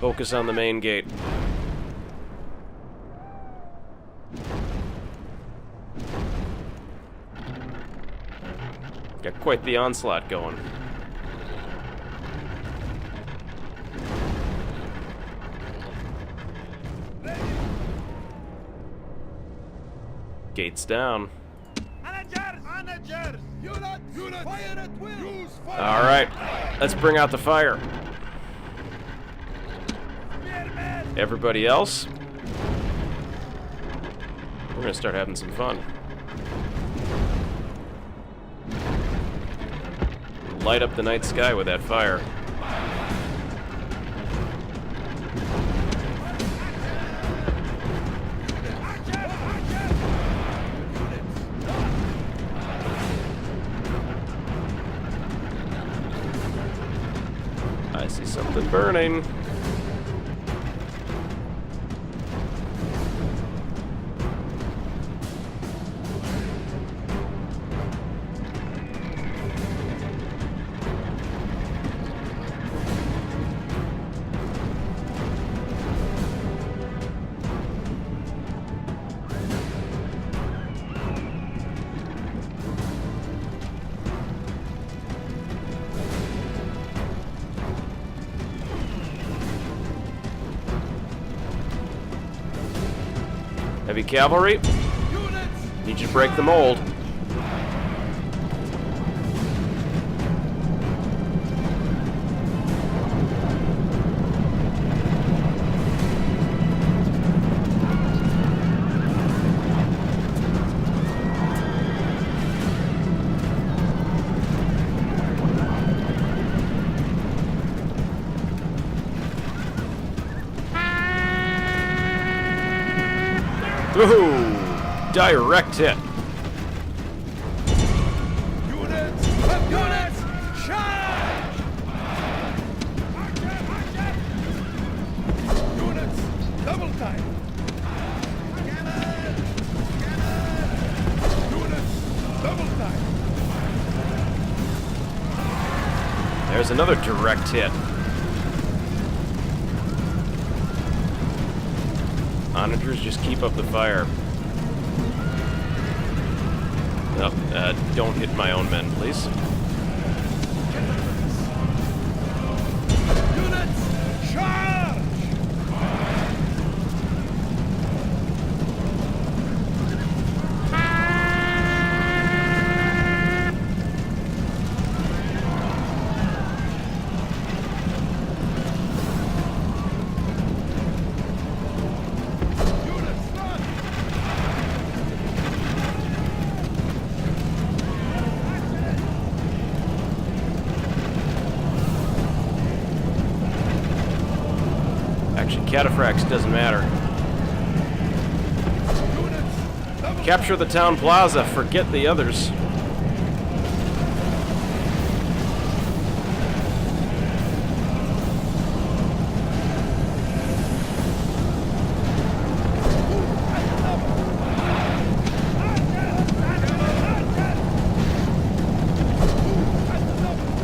[SPEAKER 1] Focus on the main gate. Got quite the onslaught going. Gates down. Alright, let's bring out the fire. Everybody else, we're gonna start having some fun. Light up the night sky with that fire. I see something burning. Heavy cavalry. Need you to break the mold. Ooh, direct hit.
[SPEAKER 3] Units, charge! Units, double time. Units, double time.
[SPEAKER 1] There's another direct hit. Onagers, just keep up the fire. Oh, don't hit my own men, please.
[SPEAKER 3] Units, charge!
[SPEAKER 1] Cataphracts doesn't matter. Capture the town plaza, forget the others.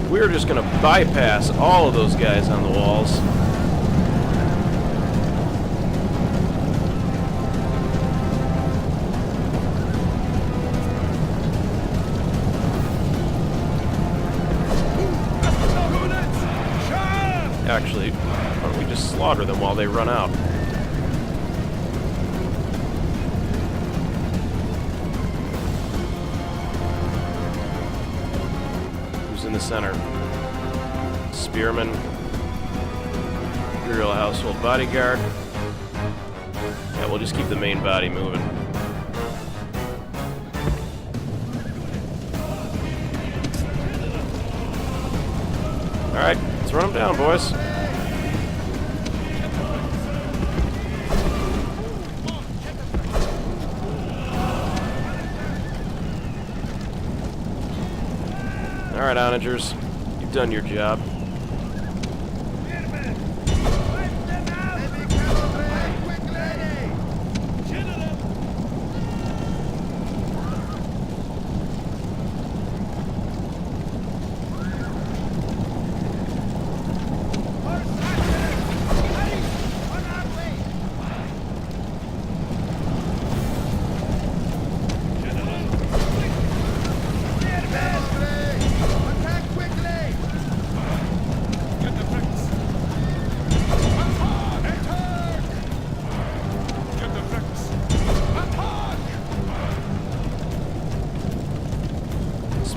[SPEAKER 1] We're just gonna bypass all of those guys on the walls. Actually, why don't we just slaughter them while they run out? Who's in the center? Spearman, Imperial Household Bodyguard. Yeah, we'll just keep the main body moving. Alright, let's run them down, boys. Alright, onagers, you've done your job.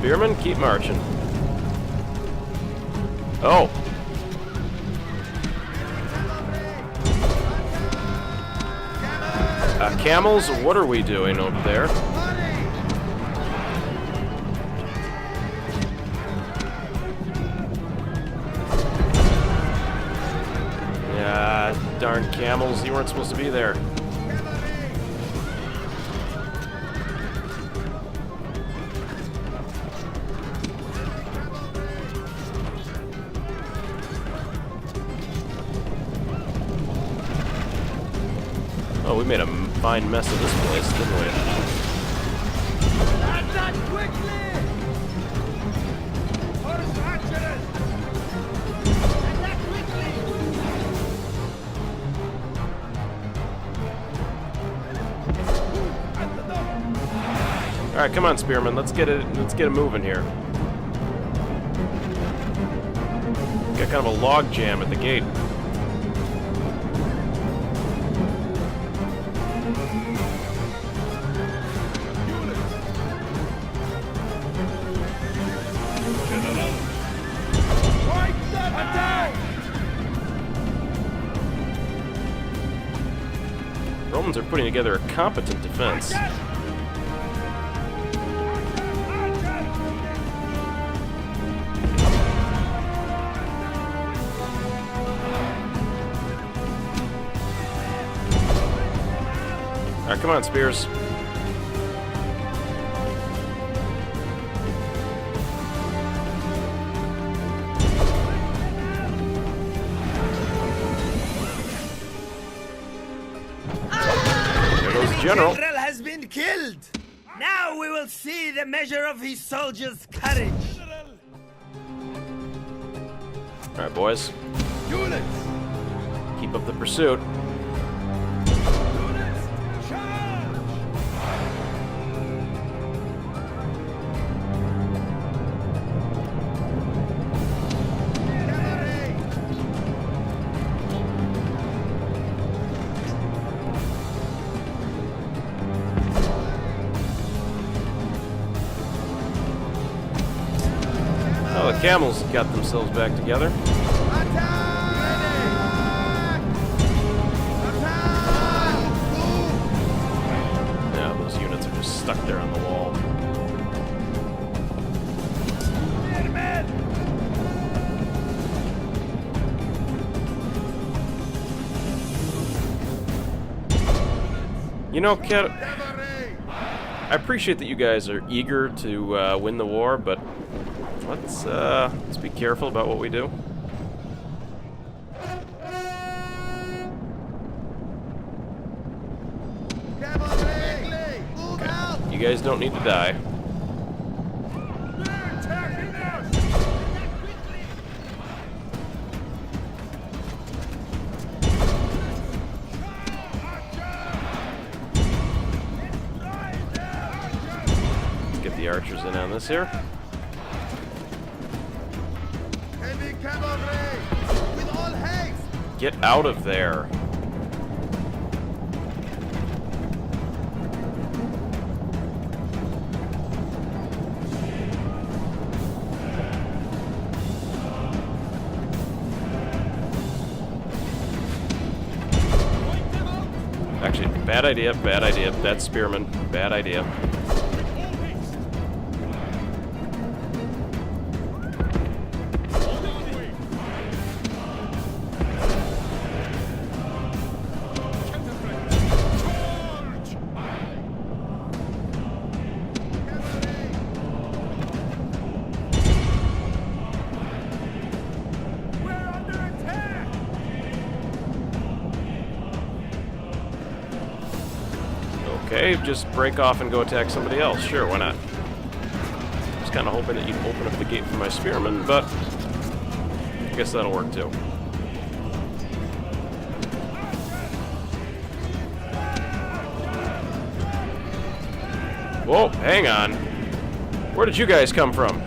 [SPEAKER 1] Spearmen, keep marching. Oh! Camels, what are we doing over there? Yeah, darn camels, you weren't supposed to be there. Oh, we made a fine mess of this place, didn't we?
[SPEAKER 5] Attack quickly! Horse archers! Attack quickly!
[SPEAKER 1] All right, come on, Spearman. Let's get it moving here. Got kind of a log jam at the gate. Romans are putting together a competent defense. Alright, come on, Spears. General
[SPEAKER 5] has been killed. Now we will see the measure of his soldiers' courage.
[SPEAKER 1] All right, boys. Units. Keep up the pursuit.
[SPEAKER 5] Units, charge!
[SPEAKER 1] Oh, the camels got themselves back together. Yeah, those units are just stuck there on the wall. You know, Cat, I appreciate that you guys are eager to win the war, but let's be careful about what we do. Okay. You guys don't need to die. Let's get the archers in on this here. Get out of there. Actually, bad idea, bad idea. That's Spearman. Bad idea. Okay, just break off and go attack somebody else. Sure, why not? Just kind of hoping that you'd open up the gate for my spearmen, but I guess that'll work too. Whoa, hang on. Where did you guys come from?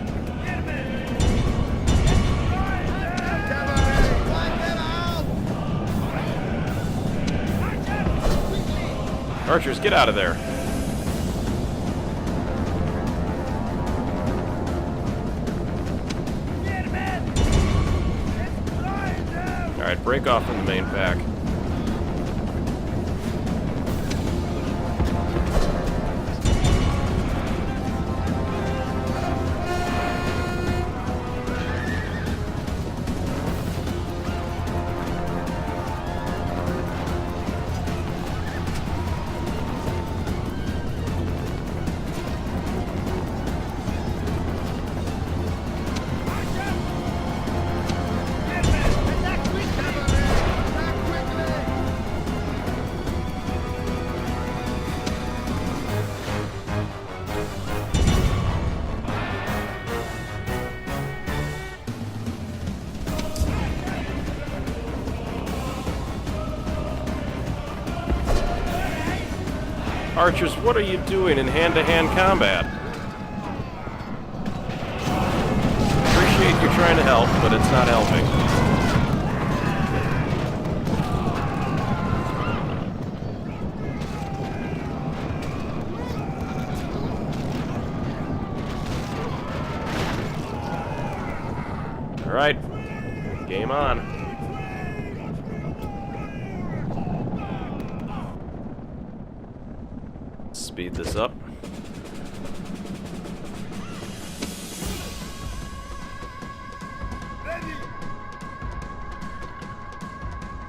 [SPEAKER 1] Archers, get out of there. Alright, break off from the main pack. Archers, what are you doing in hand-to-hand combat? Appreciate you trying to help, but it's not helping. All right, game on. Speed this up.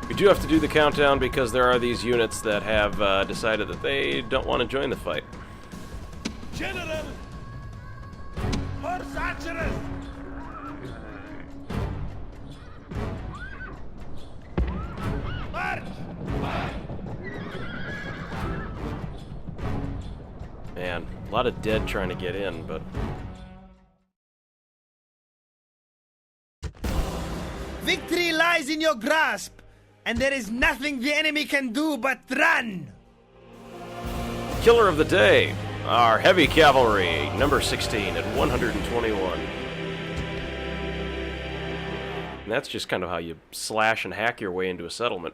[SPEAKER 1] We do have to do the countdown because there are these units that have decided that they don't want to join the fight.
[SPEAKER 5] General! Horse archers! March!
[SPEAKER 1] Man, a lot of dead trying to get in, but...
[SPEAKER 5] Victory lies in your grasp, and there is nothing the enemy can do but run!
[SPEAKER 1] Killer of the day, our heavy cavalry, number 16 at 121. And that's just kind of how you slash and hack your way into a settlement.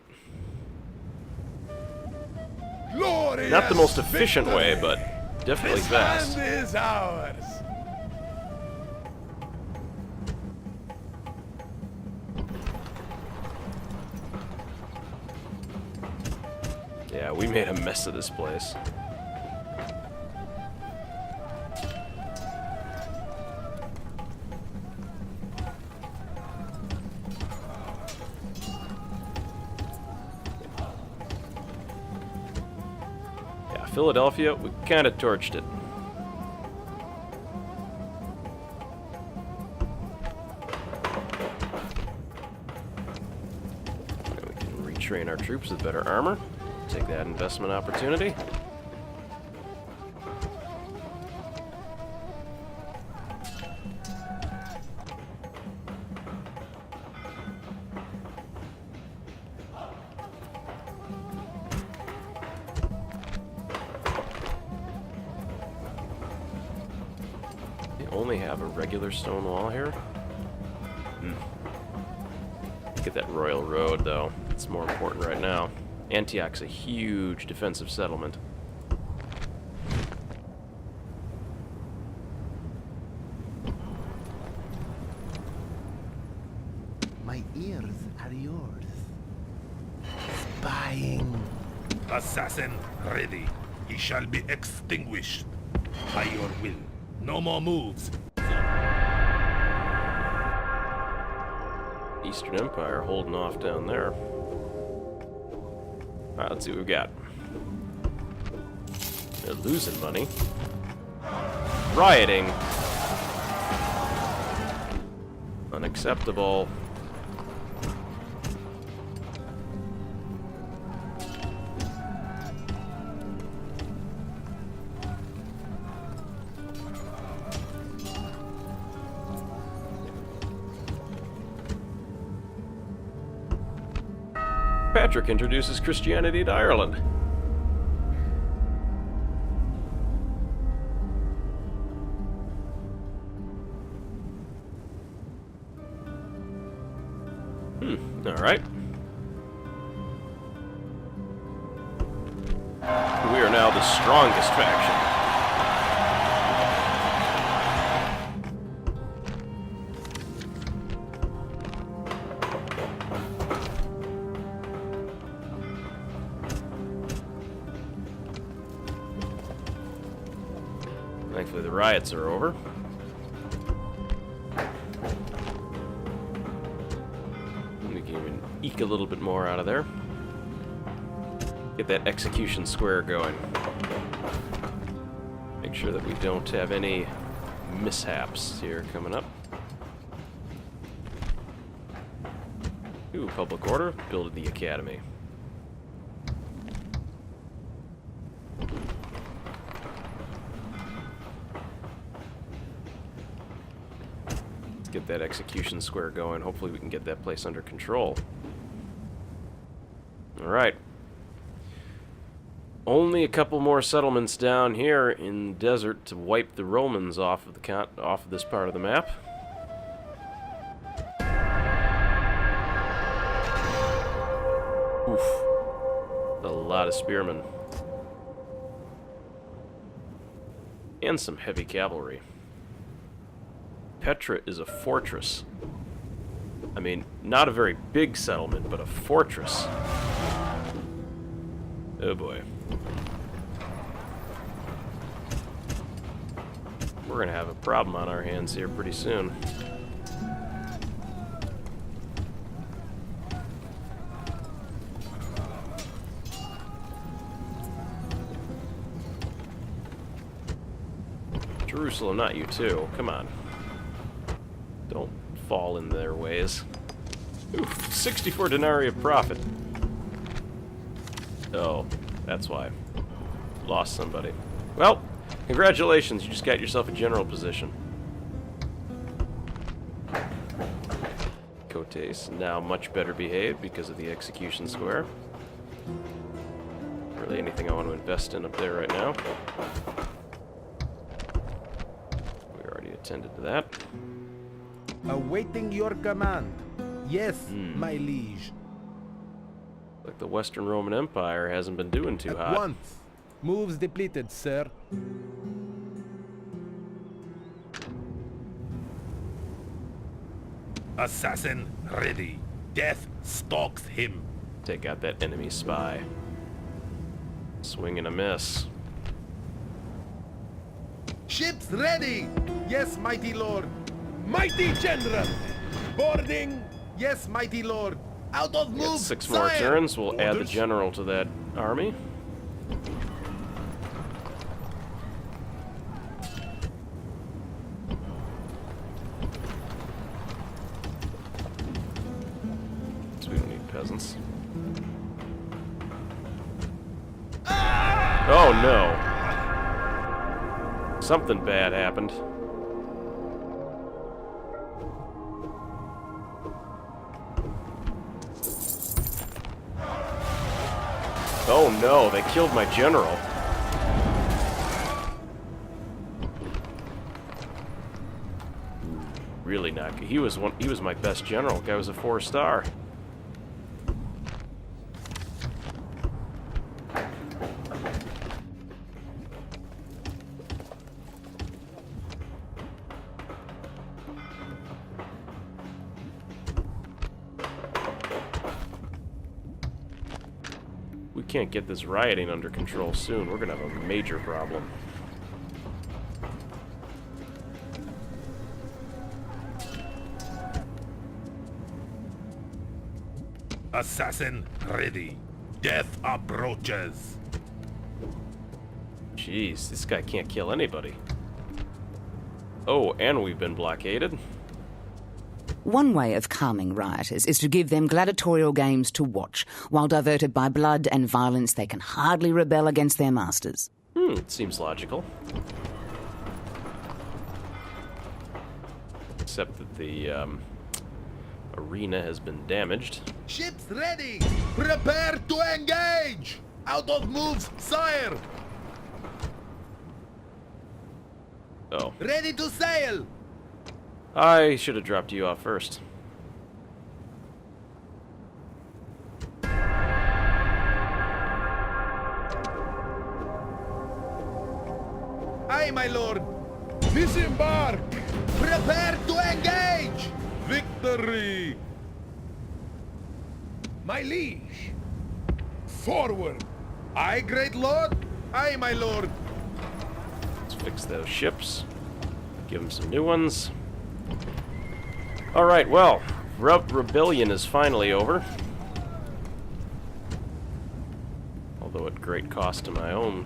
[SPEAKER 2] Glorious
[SPEAKER 1] Not the most efficient way, but definitely
[SPEAKER 2] this
[SPEAKER 1] fast.
[SPEAKER 2] land is ours.
[SPEAKER 1] Yeah, we made a mess of this place. Yeah, Philadelphia, we kind of torched it. And we can retrain our troops with better armor. Take that investment opportunity. They only have a regular stone wall here. Get that royal road, though. It's more important right now. Antioch's a huge defensive settlement.
[SPEAKER 5] My ears are yours. Spying.
[SPEAKER 6] Assassin ready. He shall be extinguished. By your will. No more moves.
[SPEAKER 1] Eastern Empire holding off down there. Alright, let's see what we've got. They're losing money. Rioting. Unacceptable. Patrick introduces Christianity to Ireland. Alright. We are now the strongest faction. Thankfully the riots are over. We can even eke a little bit more out of there. Get that execution square going. Make sure that we don't have any mishaps here coming up. Ooh, public order. Build the academy. Let's get that execution square going. Hopefully we can get that place under control. Alright. Only a couple more settlements down here in the desert to wipe the Romans off of the off of this part of the map. Oof. A lot of spearmen. And some heavy cavalry. Petra is a fortress. I mean, not a very big settlement, but a fortress. Oh boy. We're gonna have a problem on our hands here pretty soon. Jerusalem, not you too. Come on. Don't fall in their ways. Oof, 64 denarii of profit. Oh, that's why. Lost somebody. Well, congratulations, you just got yourself a general position. Cotes now much better behaved because of the execution square. Really anything I want to invest in up there right now. We already attended to that.
[SPEAKER 7] Awaiting your command. Yes, my liege.
[SPEAKER 1] Like the Western Roman Empire hasn't been doing too hot.
[SPEAKER 7] At once. Moves depleted, sir.
[SPEAKER 6] Assassin ready. Death stalks him.
[SPEAKER 1] Take out that enemy spy. Swing and a miss.
[SPEAKER 7] Ships ready. Yes, mighty lord.
[SPEAKER 3] Mighty general! Boarding!
[SPEAKER 7] Yes, mighty lord. Out of
[SPEAKER 1] Get
[SPEAKER 7] move,
[SPEAKER 1] 6 more
[SPEAKER 7] sire.
[SPEAKER 1] turns. We'll add the general to that army. So we don't need peasants. Oh no! Something bad happened. Oh no, they killed my general. Really not good. He was my best general. Guy was a 4-star. We can't get this rioting under control soon. We're gonna have a major problem.
[SPEAKER 6] Assassin ready. Death approaches.
[SPEAKER 1] Jeez, this guy can't kill anybody. Oh, and we've been blockaded.
[SPEAKER 8] One way of calming rioters is to give them gladiatorial games to watch. While diverted by blood and violence, they can hardly rebel against their masters.
[SPEAKER 1] Seems logical. Except that the arena has been damaged.
[SPEAKER 7] Ships ready. Prepare to engage. Out of moves, sire.
[SPEAKER 1] Oh.
[SPEAKER 7] Ready to sail.
[SPEAKER 1] I should have dropped you off first.
[SPEAKER 7] Aye, my lord.
[SPEAKER 2] Disembark!
[SPEAKER 7] Prepare to engage.
[SPEAKER 2] Victory!
[SPEAKER 7] My liege.
[SPEAKER 2] Forward!
[SPEAKER 7] Aye, great lord. Aye, my lord.
[SPEAKER 1] Let's Fix those ships. Give them some new ones. Alright, well, rebellion is finally over. Although at great cost to my own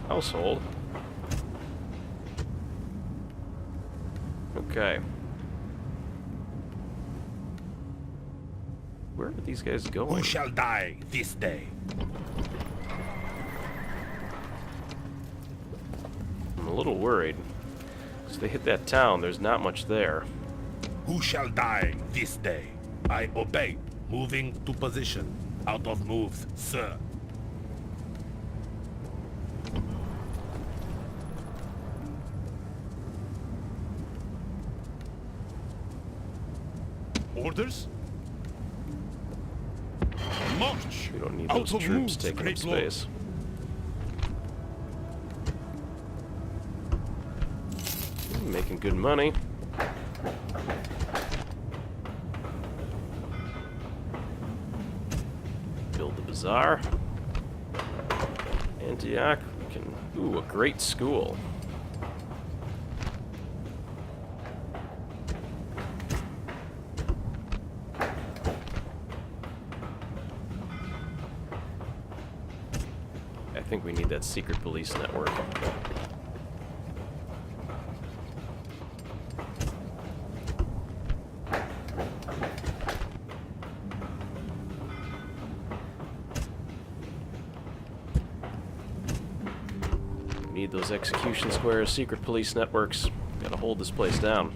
[SPEAKER 1] household. Okay. Where are these guys going?
[SPEAKER 6] Who shall die this day?
[SPEAKER 1] I'm a little worried. Because they hit that town, there's not much there.
[SPEAKER 6] Who shall die this day? I obey. Moving to position. Out of moves, sir.
[SPEAKER 2] Orders? March!
[SPEAKER 1] We don't need
[SPEAKER 2] Out
[SPEAKER 1] those
[SPEAKER 2] of
[SPEAKER 1] troops
[SPEAKER 2] moves,
[SPEAKER 1] taking up
[SPEAKER 2] great lord.
[SPEAKER 1] space. Making good money. Build the bazaar. Antioch can... Ooh, a great school. I think we need that secret police network. Need those execution squares, secret police networks. Gotta hold this place down.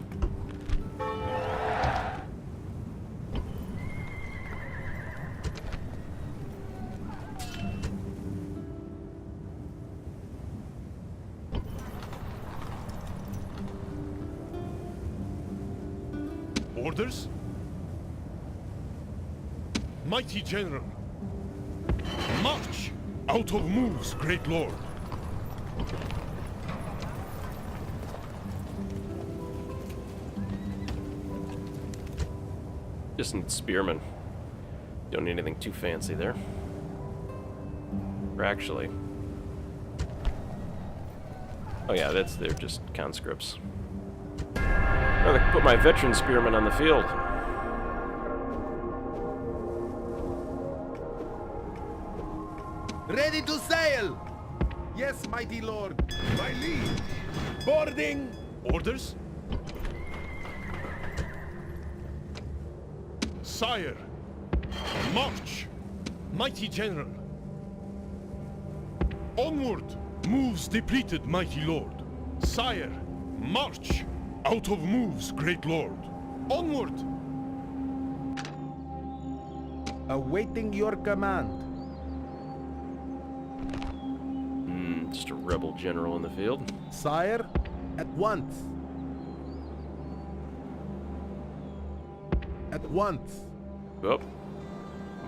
[SPEAKER 2] Orders? Mighty General. March! Out of moves, great lord.
[SPEAKER 1] Just need spearmen. Don't need anything too fancy there. Or actually... Oh yeah, they're just conscripts. I'd rather put my veteran spearmen on the field.
[SPEAKER 7] Ready to sail! Yes, mighty lord.
[SPEAKER 2] My liege. Boarding. Orders? Sire. March. Mighty General. Onward. Moves depleted, mighty lord. Sire. March. Out of moves, great lord. Onward.
[SPEAKER 7] Awaiting your command.
[SPEAKER 1] Just a rebel general in the field.
[SPEAKER 7] Sire, at once. At once.
[SPEAKER 1] Oh.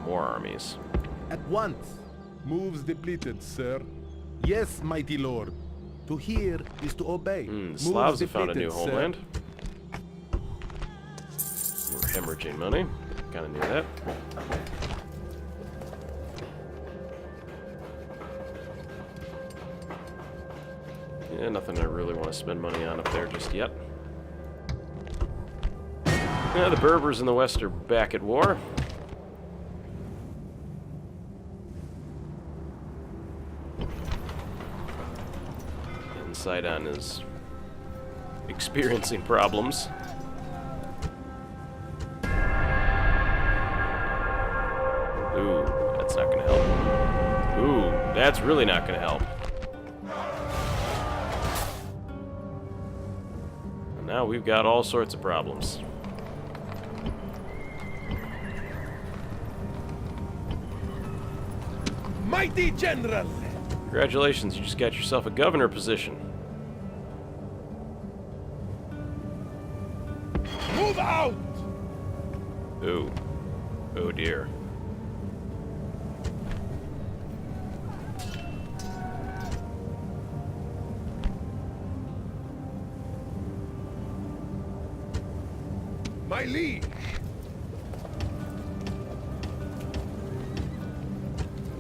[SPEAKER 1] More armies.
[SPEAKER 7] At once. Moves depleted, sir. Yes, mighty lord. To hear is to obey.
[SPEAKER 1] The Slavs have found a new
[SPEAKER 7] depleted,
[SPEAKER 1] homeland. We're hemorrhaging money. Kinda knew that. Yeah, nothing I really want to spend money on up there just yet. Yeah, the Berbers in the west are back at war. And Sidon is experiencing problems. Ooh, that's not gonna help. Ooh, that's really not gonna help. And now we've got all sorts of problems.
[SPEAKER 3] Mighty General!
[SPEAKER 1] Congratulations, you just got yourself a governor position.
[SPEAKER 3] Move out!
[SPEAKER 1] Ooh. Oh dear.
[SPEAKER 3] My liege!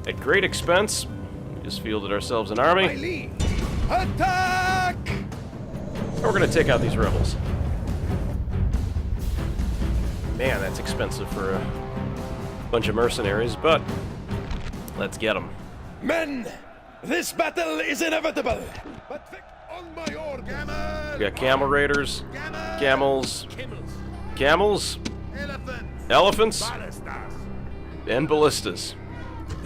[SPEAKER 1] At great expense, we just fielded ourselves an
[SPEAKER 3] My
[SPEAKER 1] army.
[SPEAKER 3] liege!
[SPEAKER 2] Attack!
[SPEAKER 1] We're gonna take out these rebels. Man, that's expensive for a bunch of mercenaries, but let's get them.
[SPEAKER 3] Men, this battle is inevitable.
[SPEAKER 2] But on my order,
[SPEAKER 1] We got camel raiders, camels, elephants, and ballistas.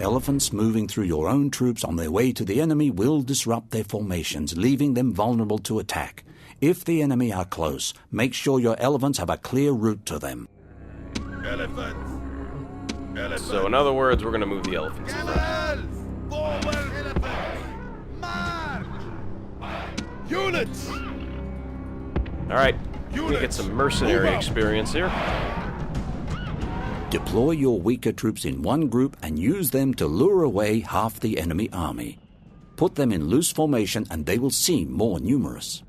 [SPEAKER 4] Elephants moving through your own troops on their way to the enemy will disrupt their formations, leaving them vulnerable to attack. If the enemy are close, make sure your elephants have a clear route to them.
[SPEAKER 1] So in other words, we're going to move the elephants.
[SPEAKER 2] units!
[SPEAKER 1] Alright, we're going to get some mercenary experience here.
[SPEAKER 4] Deploy your weaker troops in one group and use them to lure away half the enemy army. Put them in loose formation and they will seem more numerous.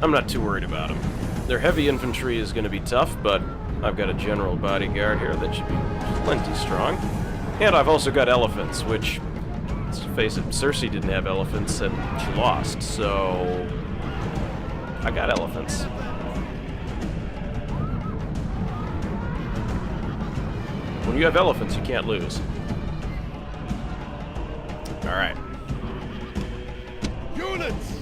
[SPEAKER 1] I'm not too worried about them. Their heavy infantry is going to be tough, but I've got a general bodyguard here that should be plenty strong. And I've also got elephants, which, let's face it, Cersei didn't have elephants and she lost, so I got elephants. When you have elephants, you can't lose. Alright.
[SPEAKER 2] Units!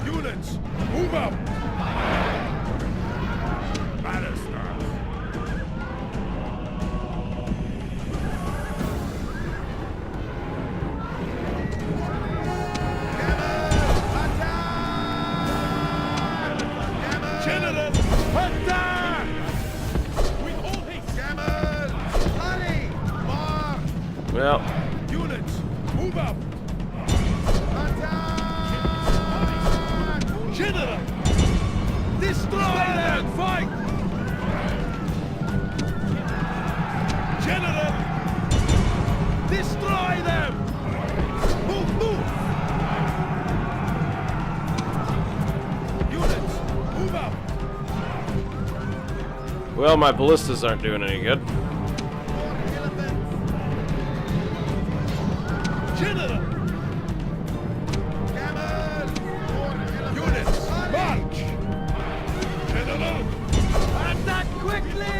[SPEAKER 2] Units, move up! General, attack! With all haste! Camel! Hurry! March!
[SPEAKER 1] Well,
[SPEAKER 2] Units, move up! General! Destroy them! Fight! General! Destroy them! Move, move! Units, move up!
[SPEAKER 1] well, my ballistas aren't doing any good.
[SPEAKER 2] General! Units, march! General! Attack quickly!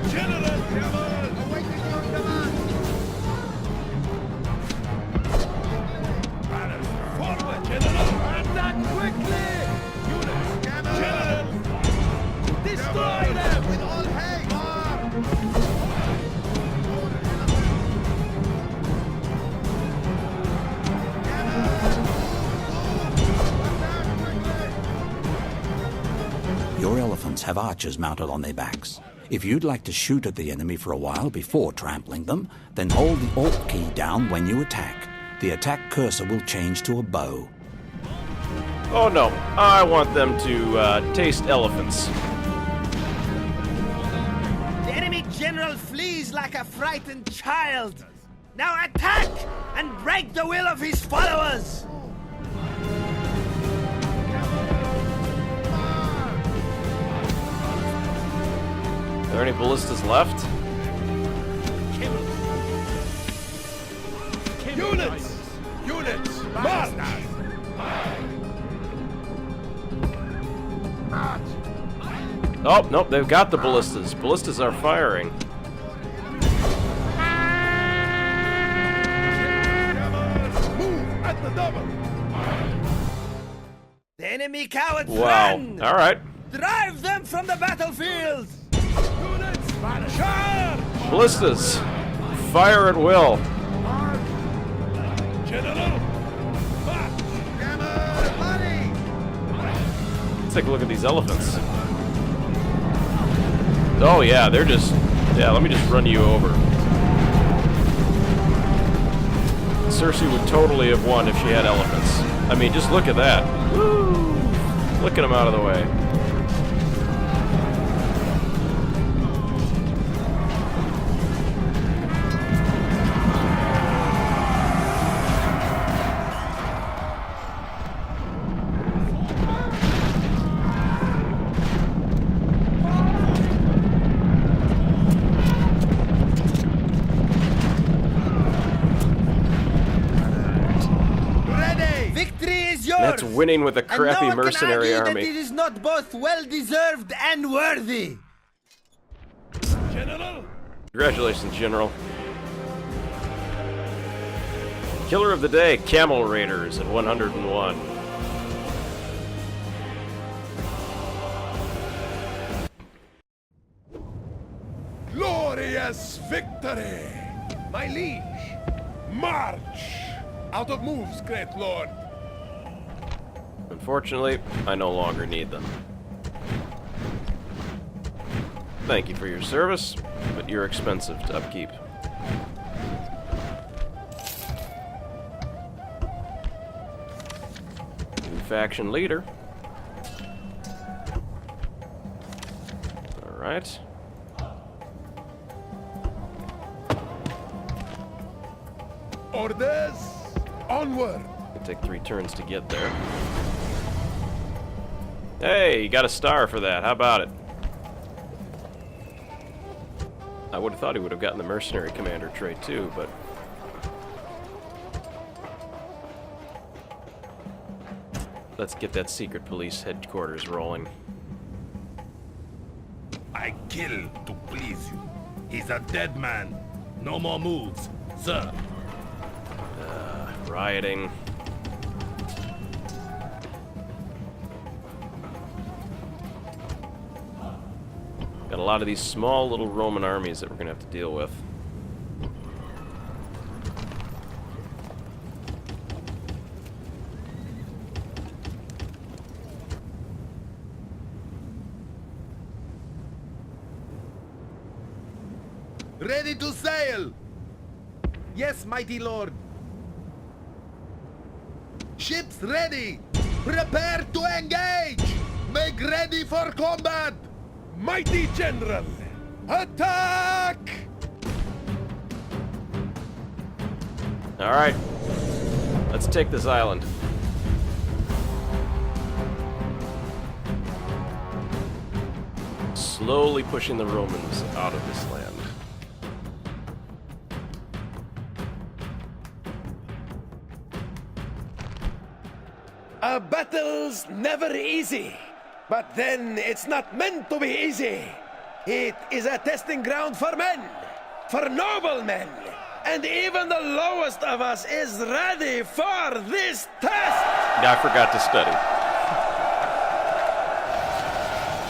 [SPEAKER 2] General! General! Awaiting your command! Forward, General! Attack quickly! Units! General! Destroy them! With all haste!
[SPEAKER 4] Your elephants have archers mounted on their backs. If you'd like to shoot at the enemy for a while before trampling them, then hold the Alt key down when you attack. The attack cursor will change to a bow.
[SPEAKER 1] Oh no, I want them to taste elephants.
[SPEAKER 5] The enemy general flees like a frightened child. Now attack and break the will of his followers.
[SPEAKER 1] Are there any ballistas left?
[SPEAKER 2] Units! Units! March!
[SPEAKER 1] Oh, nope, they've got the ballistas. Ballistas are firing.
[SPEAKER 2] Move at the double!
[SPEAKER 5] The enemy cowards
[SPEAKER 1] Wow.
[SPEAKER 5] run.
[SPEAKER 1] Alright.
[SPEAKER 5] Drive them from the battlefield.
[SPEAKER 2] Units! Charge!
[SPEAKER 1] Ballistas. Fire at will.
[SPEAKER 2] General! March!
[SPEAKER 1] Let's take a look at these elephants. Oh yeah, they're just... Yeah, let me just run you over. Cersei would totally have won if she had elephants. I mean, just look at that. Woo! Flicking them out of the way. That's winning with a crappy mercenary army.
[SPEAKER 5] That it is not both well-deserved and worthy.
[SPEAKER 2] General?
[SPEAKER 1] Congratulations, General. Killer of the day, Camel Raiders at 101.
[SPEAKER 2] Glorious victory! My liege, march! Out of moves, great lord!
[SPEAKER 1] Unfortunately, I no longer need them. Thank you for your service, but you're expensive to upkeep. New faction leader. Alright.
[SPEAKER 2] Orders! Onward!
[SPEAKER 1] It'll take 3 turns to get there. Hey, you got a star for that. How about it? I would have thought he would have gotten the mercenary commander trait too, but... Let's get that secret police headquarters rolling.
[SPEAKER 6] I kill to please you. He's a dead man. No more moves, sir.
[SPEAKER 1] Rioting. Got a lot of these small little Roman armies that we're gonna have to deal with.
[SPEAKER 7] Ready to sail! Yes, mighty lord. Ships ready! Prepare to engage! Make ready for combat!
[SPEAKER 2] Mighty general! Attack!
[SPEAKER 1] Alright. Let's take this island. Slowly pushing the Romans out of this land.
[SPEAKER 3] A battle's never easy, but then it's not meant to be easy. It is a testing ground for men, for noble men, and even the lowest of us is ready for this test!
[SPEAKER 1] I forgot to study.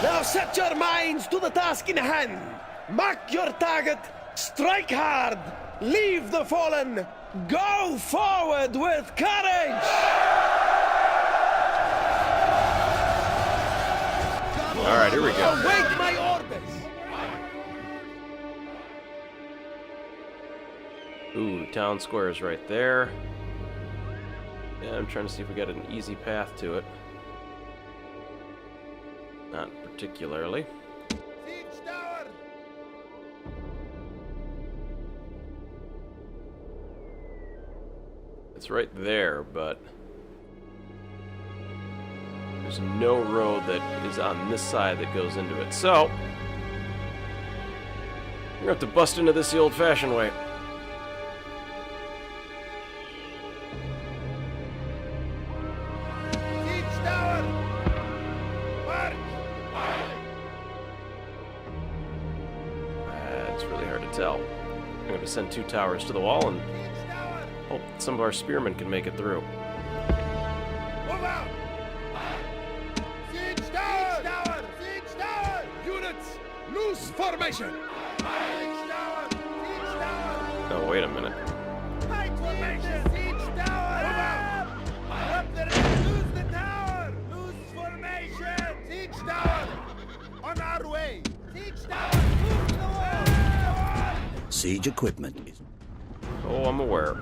[SPEAKER 3] Now set your minds to the task in hand. Mark your target, strike hard, leave the fallen, go forward with courage!
[SPEAKER 1] Alright, here we go.
[SPEAKER 3] Await my orders!
[SPEAKER 1] Ooh, town square is right there. Yeah, I'm trying to see if we got an easy path to it. Not particularly.
[SPEAKER 7] Siege tower!
[SPEAKER 1] It's right there, but there's no road that is on this side that goes into it. So, we're gonna have to bust into this the old-fashioned way.
[SPEAKER 7] Siege tower! March!
[SPEAKER 1] It's really hard to tell. I'm gonna send 2 towers to the wall and
[SPEAKER 7] Siege tower!
[SPEAKER 1] hope some of our spearmen can make it through.
[SPEAKER 7] Move out! Siege tower! Siege tower! Siege tower!
[SPEAKER 2] Units, loose formation!
[SPEAKER 7] Siege tower! Siege tower!
[SPEAKER 1] Oh, wait a minute.
[SPEAKER 7] Tight formation! Siege tower! Move out! Up the red! Lose the tower! Lose formation! Siege tower! On our way! Siege tower! Move the wall!
[SPEAKER 4] Siege equipment is...
[SPEAKER 1] Oh, I'm aware.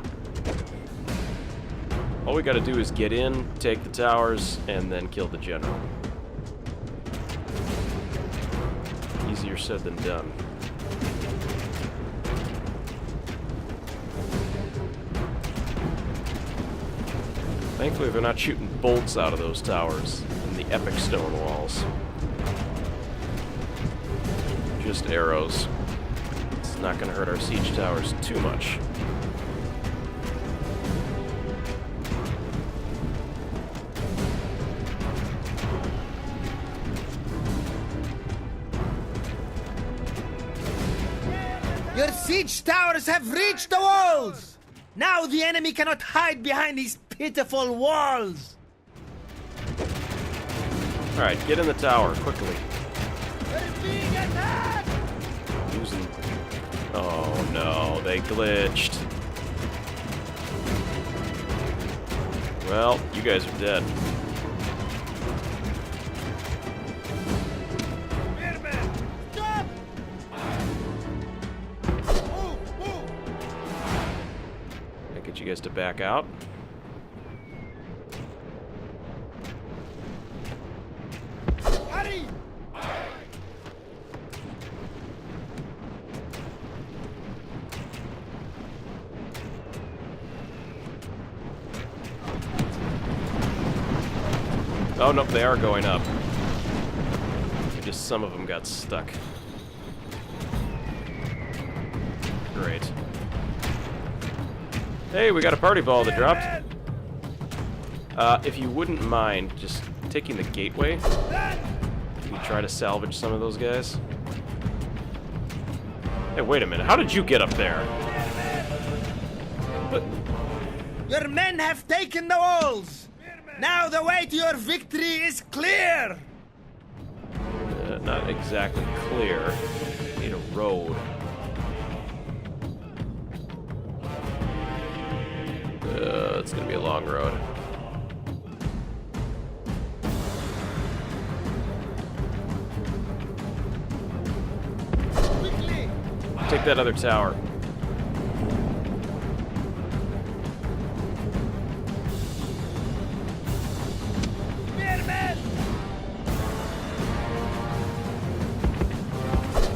[SPEAKER 1] All we gotta do is get in, take the towers, and then kill the general. Easier said than done. Thankfully, they're not shooting bolts out of those towers and the epic stone walls. Just arrows. It's not going to hurt our siege towers too much.
[SPEAKER 5] Your siege towers have reached the walls! Now the enemy cannot hide behind these pitiful walls!
[SPEAKER 1] Alright, get in the tower, quickly.
[SPEAKER 7] They're being attacked!
[SPEAKER 1] Using... Oh no, they glitched. Well, you guys are dead.
[SPEAKER 7] Spearman, stop! Move, move!
[SPEAKER 1] I get you guys to back out.
[SPEAKER 7] Hurry!
[SPEAKER 1] Oh, nope, they are going up. Just some of them got stuck. Great. Hey, we got a party ball that dropped. If you wouldn't mind just taking the gateway, can you try to salvage some of those guys? Hey, wait a minute. How did you get up there? What?
[SPEAKER 5] Your men have taken the walls! Now the way to your victory is clear!
[SPEAKER 1] Not exactly clear. Need a road. It's gonna be a long road.
[SPEAKER 7] Quickly!
[SPEAKER 1] Take that other tower.
[SPEAKER 7] Spearman!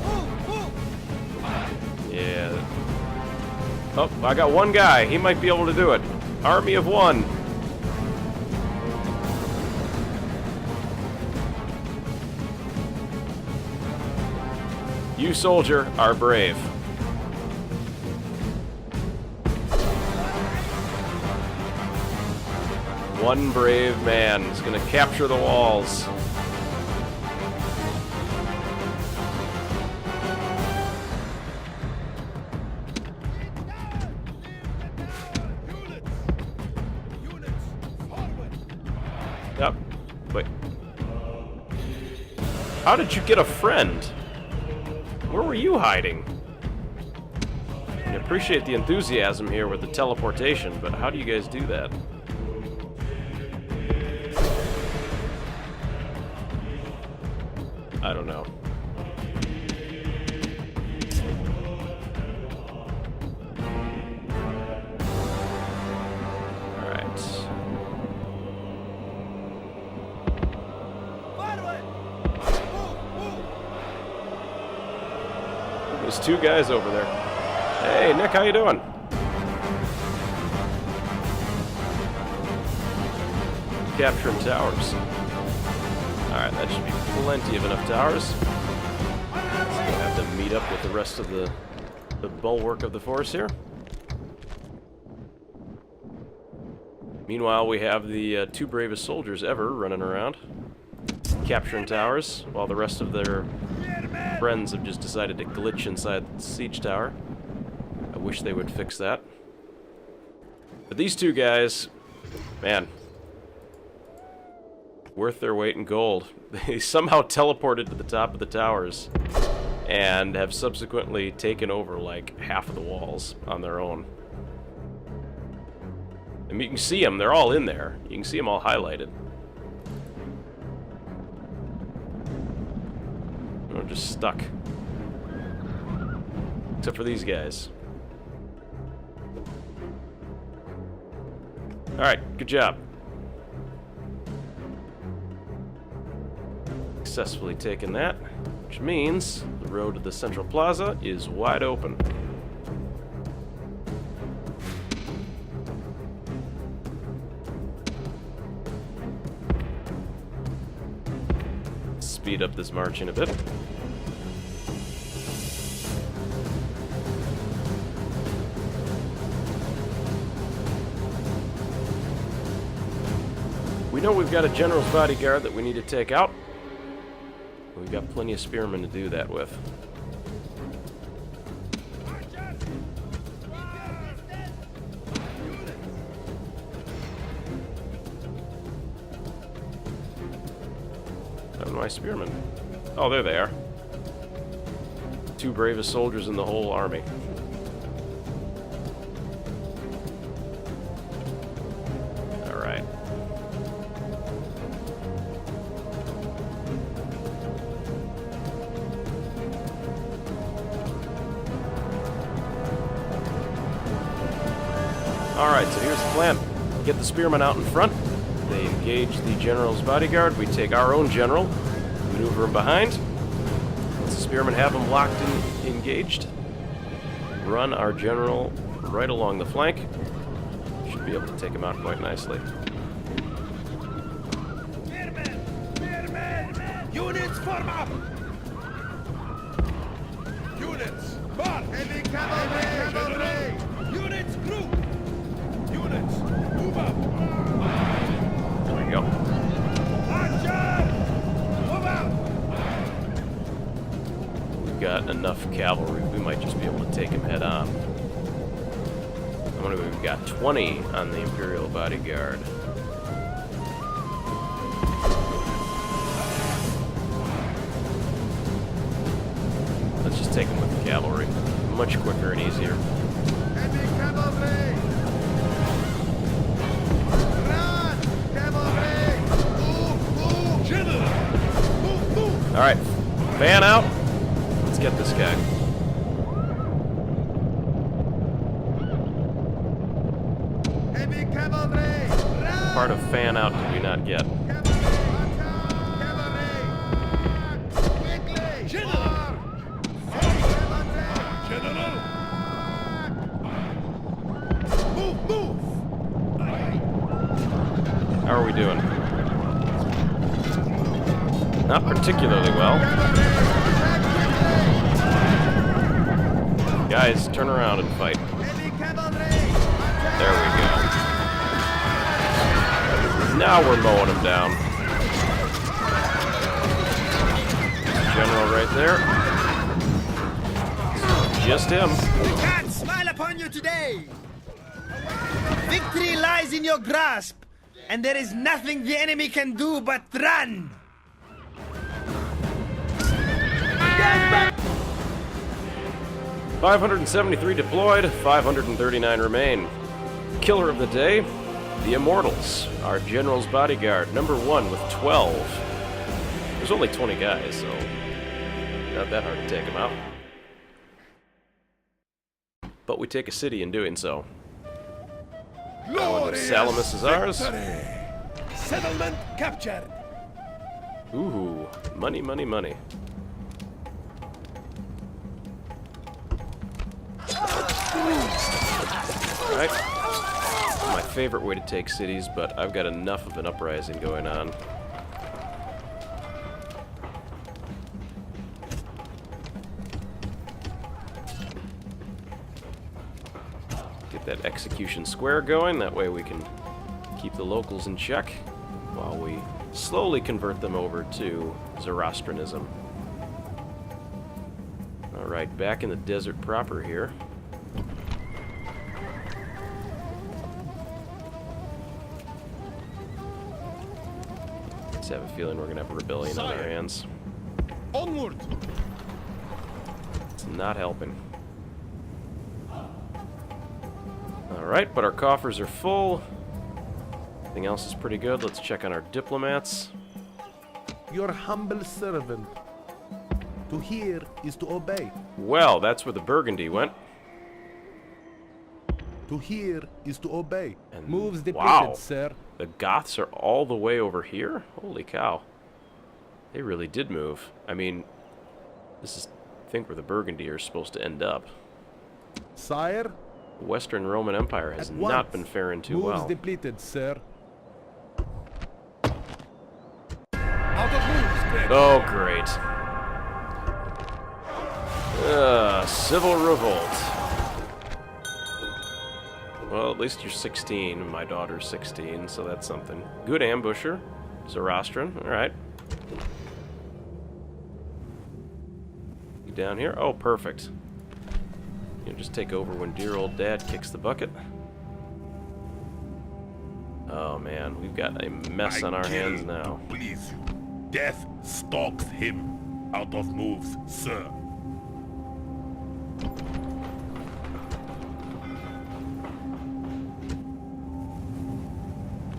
[SPEAKER 7] Move, move!
[SPEAKER 1] Yeah. Oh, I got one guy. He might be able to do it. Army of one. You, soldier, are brave. One brave man is going to capture the walls. Yep. Wait. How did you get a friend? Where were you hiding? I appreciate the enthusiasm here with the teleportation, but how do you guys do that? I don't know. Alright.
[SPEAKER 7] Forward! Move, move!
[SPEAKER 1] There's two guys over there. Hey, Nick, how you doing? Capturing towers. Alright, that should be plenty of enough towers. We'll have to meet up with the rest of the bulwark of the force here. Meanwhile, we have the two bravest soldiers ever running around, capturing towers, while the rest of their friends have just decided to glitch inside the siege tower. I wish they would fix that. But these two guys, man, worth their weight in gold. They somehow teleported to the top of the towers and have subsequently taken over like half of the walls on their own. And you can see them, they're all in there. You can see them all highlighted. They're just stuck. Except for these guys. Alright, good job. Successfully taken that, which means the road to the central plaza is wide open. Speed up this marching a bit. We know we've got a general's bodyguard that we need to take out. We've got plenty of spearmen to do that with. Oh, my spearmen. Oh, there they are. Two bravest soldiers in the whole army. Alright. Alright, so here's the plan. Get the spearmen out in front. They engage the general's bodyguard. We take our own general, maneuver him behind. Once the spearmen have him locked and engaged, run our general right along the flank. Should be able to take him out quite nicely.
[SPEAKER 7] Spearmen! Spearmen! Units form up!
[SPEAKER 2] Units, march!
[SPEAKER 7] Heavy cavalry! Units group!
[SPEAKER 2] Units, move up!
[SPEAKER 1] There we go.
[SPEAKER 7] Archer! Move out!
[SPEAKER 1] We've got enough cavalry. We might just be able to take him head on. How many we've got? 20 on the Imperial bodyguard. Let's just take him with the cavalry. Much quicker and easier.
[SPEAKER 7] Heavy cavalry! Run! Cavalry! Move! Move!
[SPEAKER 2] General!
[SPEAKER 7] Move! Move!
[SPEAKER 1] Alright, fan out. Let's get this guy.
[SPEAKER 7] Heavy cavalry! Run!
[SPEAKER 1] Part of fan out did we not get? How are we doing? Not particularly well. Guys, turn around and fight. There we go. Now we're mowing him down. General right there. Just him.
[SPEAKER 5] We can't smile upon you today. Victory lies in your grasp, and there is nothing the enemy can do but run.
[SPEAKER 1] 573 deployed, 539 remain. Killer of the day, the Immortals, our general's bodyguard, number 1 with 12. There's only 20 guys, so not that hard to take them out. But we take a city in doing so. Salamis is ours.
[SPEAKER 3] Settlement captured.
[SPEAKER 1] Ooh, money, money, money. Alright. My favorite way to take cities, but I've got enough of an uprising going on. Get that execution square going, that way we can keep the locals in check while we slowly convert them over to Zoroastrianism. Alright, back in the desert proper here. I have a feeling we're gonna have a rebellion on our hands.
[SPEAKER 2] Onward!
[SPEAKER 1] It's not helping. Alright, but our coffers are full. Everything else is pretty good. Let's check on our diplomats.
[SPEAKER 9] Your humble servant. To hear is to obey.
[SPEAKER 1] Well, that's where the Burgundy went.
[SPEAKER 9] To hear is to obey.
[SPEAKER 1] And
[SPEAKER 9] Moves depleted,
[SPEAKER 1] wow,
[SPEAKER 9] sir.
[SPEAKER 1] the Goths are all the way over here? Holy cow. They really did move. I mean, this is, I think, where the Burgundy are supposed to end up.
[SPEAKER 9] Sire?
[SPEAKER 1] The Western Roman Empire has
[SPEAKER 9] At
[SPEAKER 1] not
[SPEAKER 9] once.
[SPEAKER 1] been faring too
[SPEAKER 9] Moves
[SPEAKER 1] well.
[SPEAKER 9] depleted, sir.
[SPEAKER 2] Out of moves, great
[SPEAKER 1] Oh, great. Civil revolt. Well, at least you're 16, and my daughter's 16, so that's something. Good ambusher. Zoroastrian, alright. You down here? Oh, perfect. You just take over when dear old dad kicks the bucket. Oh man, we've got a mess on our hands now.
[SPEAKER 6] To please you. Death stalks him. Out of moves, sir.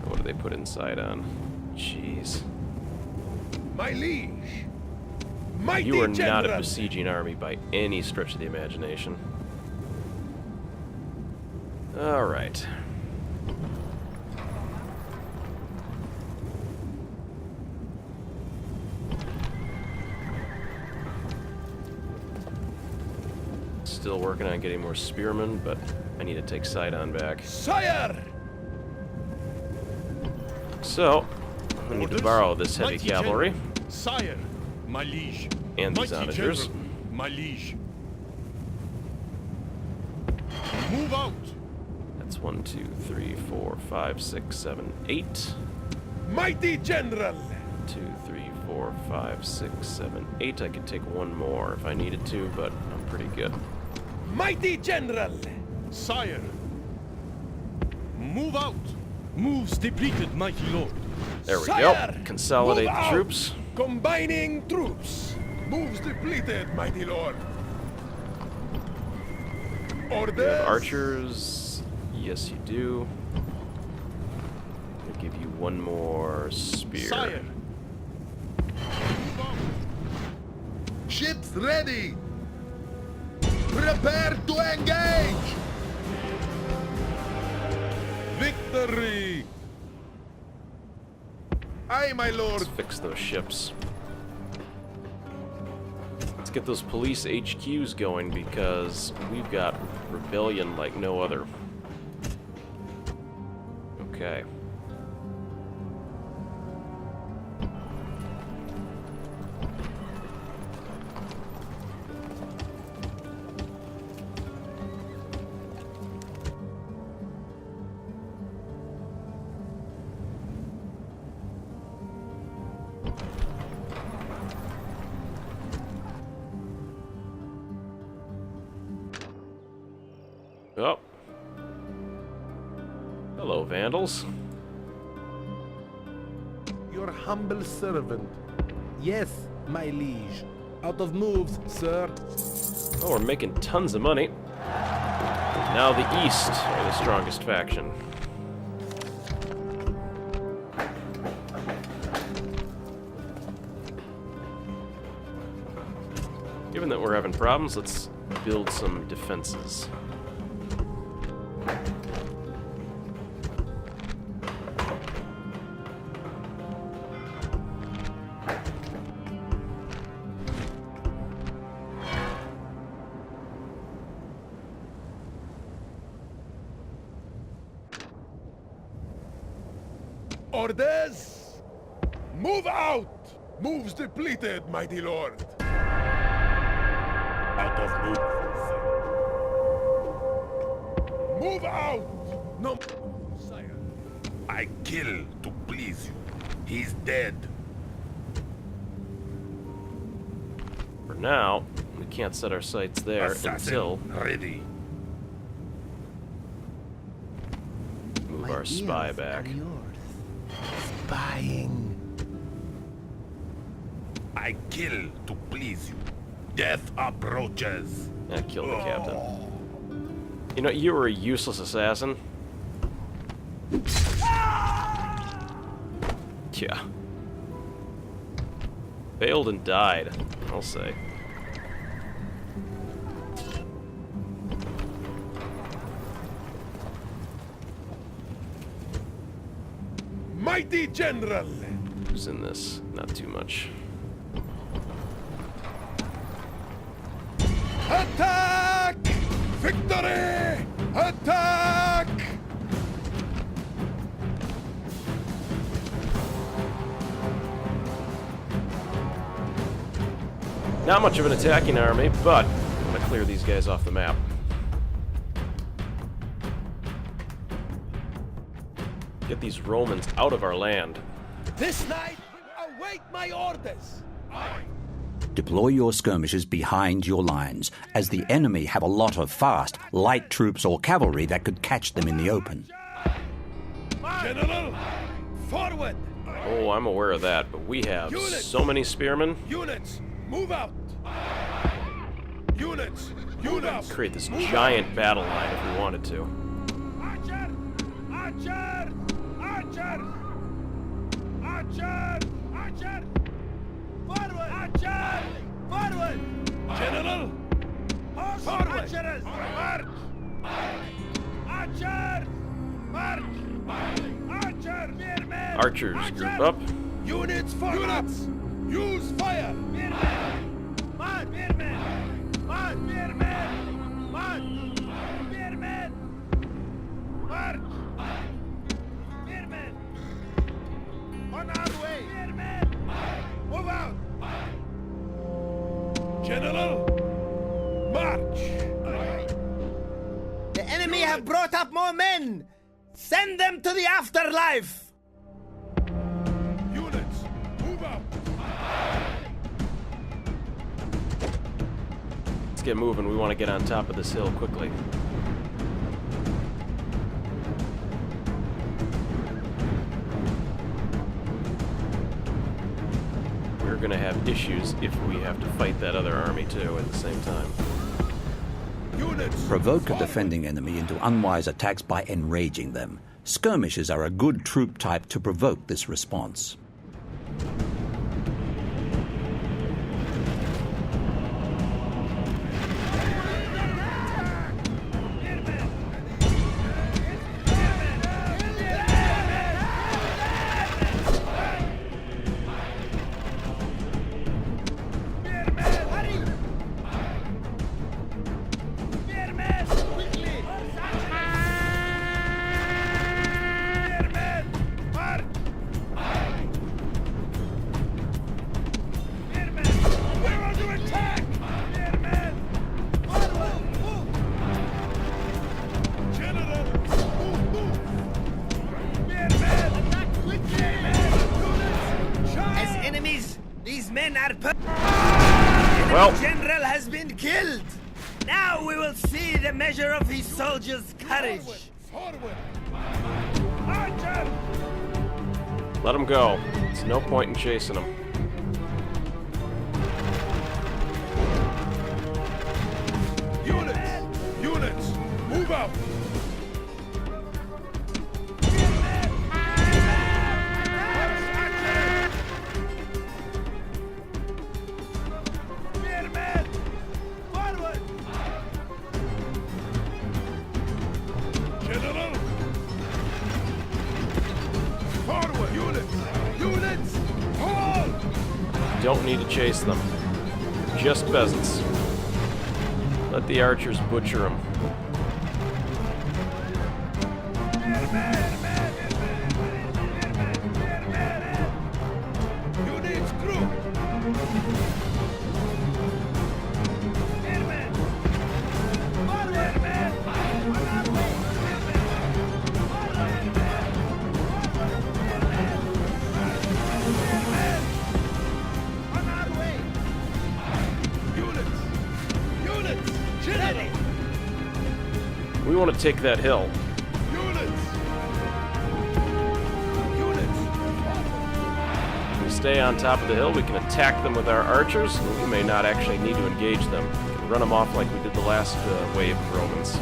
[SPEAKER 1] What do they put inside on? Jeez.
[SPEAKER 3] My liege. Mighty
[SPEAKER 1] You are not a
[SPEAKER 3] general.
[SPEAKER 1] besieging army by any stretch of the imagination. Alright. Still working on getting more spearmen, but I need to take Sidon back.
[SPEAKER 3] Sire!
[SPEAKER 1] So, I need to
[SPEAKER 2] Orders,
[SPEAKER 1] borrow this heavy
[SPEAKER 2] mighty
[SPEAKER 1] cavalry.
[SPEAKER 2] general. Sire, my liege.
[SPEAKER 1] And these
[SPEAKER 2] Mighty
[SPEAKER 1] onagers.
[SPEAKER 2] general, my liege. Move out.
[SPEAKER 1] That's 1, 2, 3, 4, 5, 6, 7, 8.
[SPEAKER 3] Mighty general!
[SPEAKER 1] 2, 3, 4, 5, 6, 7, 8. I could take one more if I needed to, but I'm pretty good.
[SPEAKER 3] Mighty general!
[SPEAKER 2] Sire. Move out. Moves depleted, mighty lord.
[SPEAKER 1] There we
[SPEAKER 3] Sire,
[SPEAKER 1] go. Consolidate
[SPEAKER 3] move
[SPEAKER 1] the
[SPEAKER 3] out.
[SPEAKER 1] troops.
[SPEAKER 3] Combining troops.
[SPEAKER 2] Moves depleted, mighty lord.
[SPEAKER 1] You
[SPEAKER 3] Orders.
[SPEAKER 1] have archers. Yes, you do. I'll give you one more spear.
[SPEAKER 2] Sire. Move out.
[SPEAKER 9] Ships ready! Prepare to engage! Victory! Aye, my lord!
[SPEAKER 1] Let's fix those ships. Let's get those police HQs going because we've got rebellion like no other. Okay. Oh. Hello, Vandals.
[SPEAKER 9] Your humble servant. Yes, my liege. Out of moves, sir.
[SPEAKER 1] Oh, we're making tons of money. Now the East are the strongest faction. Given that we're having problems, let's build some defenses.
[SPEAKER 3] Orders. Move out. Moves depleted, mighty lord.
[SPEAKER 6] Out of moves, sir.
[SPEAKER 3] Move out. No. Sire.
[SPEAKER 6] I kill to please you. He's dead.
[SPEAKER 1] For now, we can't set our sights there
[SPEAKER 6] Assassin
[SPEAKER 1] until
[SPEAKER 6] ready.
[SPEAKER 1] move our spy back.
[SPEAKER 3] Spying.
[SPEAKER 6] I kill to please you. Death approaches.
[SPEAKER 1] I killed the captain. You know, you were a useless assassin. Yeah. Failed and died, I'll say.
[SPEAKER 3] mighty general.
[SPEAKER 1] Who's in this? Not too much.
[SPEAKER 3] Attack! Victory! Attack!
[SPEAKER 1] Not much of an attacking army, but I'm gonna clear these guys off the map. Get these Romans out of our land.
[SPEAKER 3] This night, await my orders.
[SPEAKER 4] Deploy your skirmishers behind your lines, as the enemy have a lot of fast, light troops or cavalry that could catch them in the open.
[SPEAKER 3] General, forward!
[SPEAKER 1] Oh, I'm aware of that, but we have so many spearmen.
[SPEAKER 3] Units, move out! Units, move out!
[SPEAKER 1] Create this giant battle line if we wanted to.
[SPEAKER 7] Archer! Archer! Archer! Archer! Archer! Forward! Archer! Forward!
[SPEAKER 3] General,
[SPEAKER 7] Horse
[SPEAKER 3] forward!
[SPEAKER 7] archers! March! Archer! March! Archer! Spearmen!
[SPEAKER 1] Archers, group up.
[SPEAKER 3] Units, forward! Use fire!
[SPEAKER 7] Spearmen! March! Spearmen! March! Spearmen! March! Spearmen! March! Spearmen! On our way! Spearmen! Move out!
[SPEAKER 3] General, march!
[SPEAKER 5] The enemy have brought up more men! Send them to the afterlife!
[SPEAKER 3] Units, move out!
[SPEAKER 1] Let's get moving. We want to get on top of this hill quickly. We're going to have issues if we have to fight that other army too at the same time.
[SPEAKER 3] Units,
[SPEAKER 4] Provoke a defending enemy into unwise attacks by enraging them. Skirmishers are a good troop type to provoke this response.
[SPEAKER 1] Well,
[SPEAKER 5] The general has been killed! Now we will see the measure of his soldiers' courage!
[SPEAKER 3] forward!
[SPEAKER 7] Archer!
[SPEAKER 1] let them go. There's no point in chasing them.
[SPEAKER 3] Units, move out!
[SPEAKER 7] Spearmen! Forward!
[SPEAKER 3] General, forward! Units, hold!
[SPEAKER 1] Don't need to chase them. Just peasants. Let the archers butcher them.
[SPEAKER 3] Units, group! Units, general!
[SPEAKER 1] We want to take that hill. If we stay on top of the hill, we can attack them with our archers. We may not actually need to engage them. We can run them off like we did the last wave of Romans.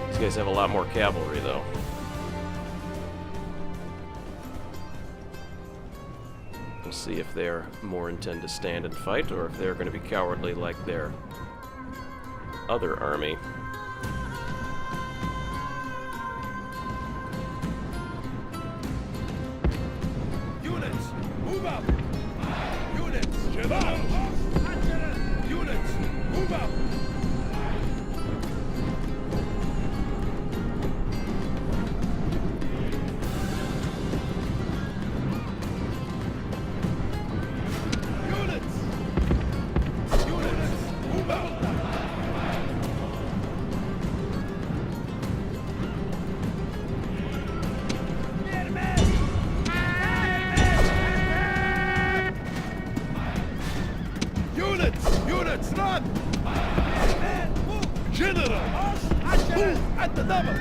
[SPEAKER 1] These guys have a lot more cavalry, though. We'll see if they're more intend to stand and fight, or if they're going to be cowardly like their other army.
[SPEAKER 3] General! Units, move out! Units! Units, move out! Units, run! General! Move at the double!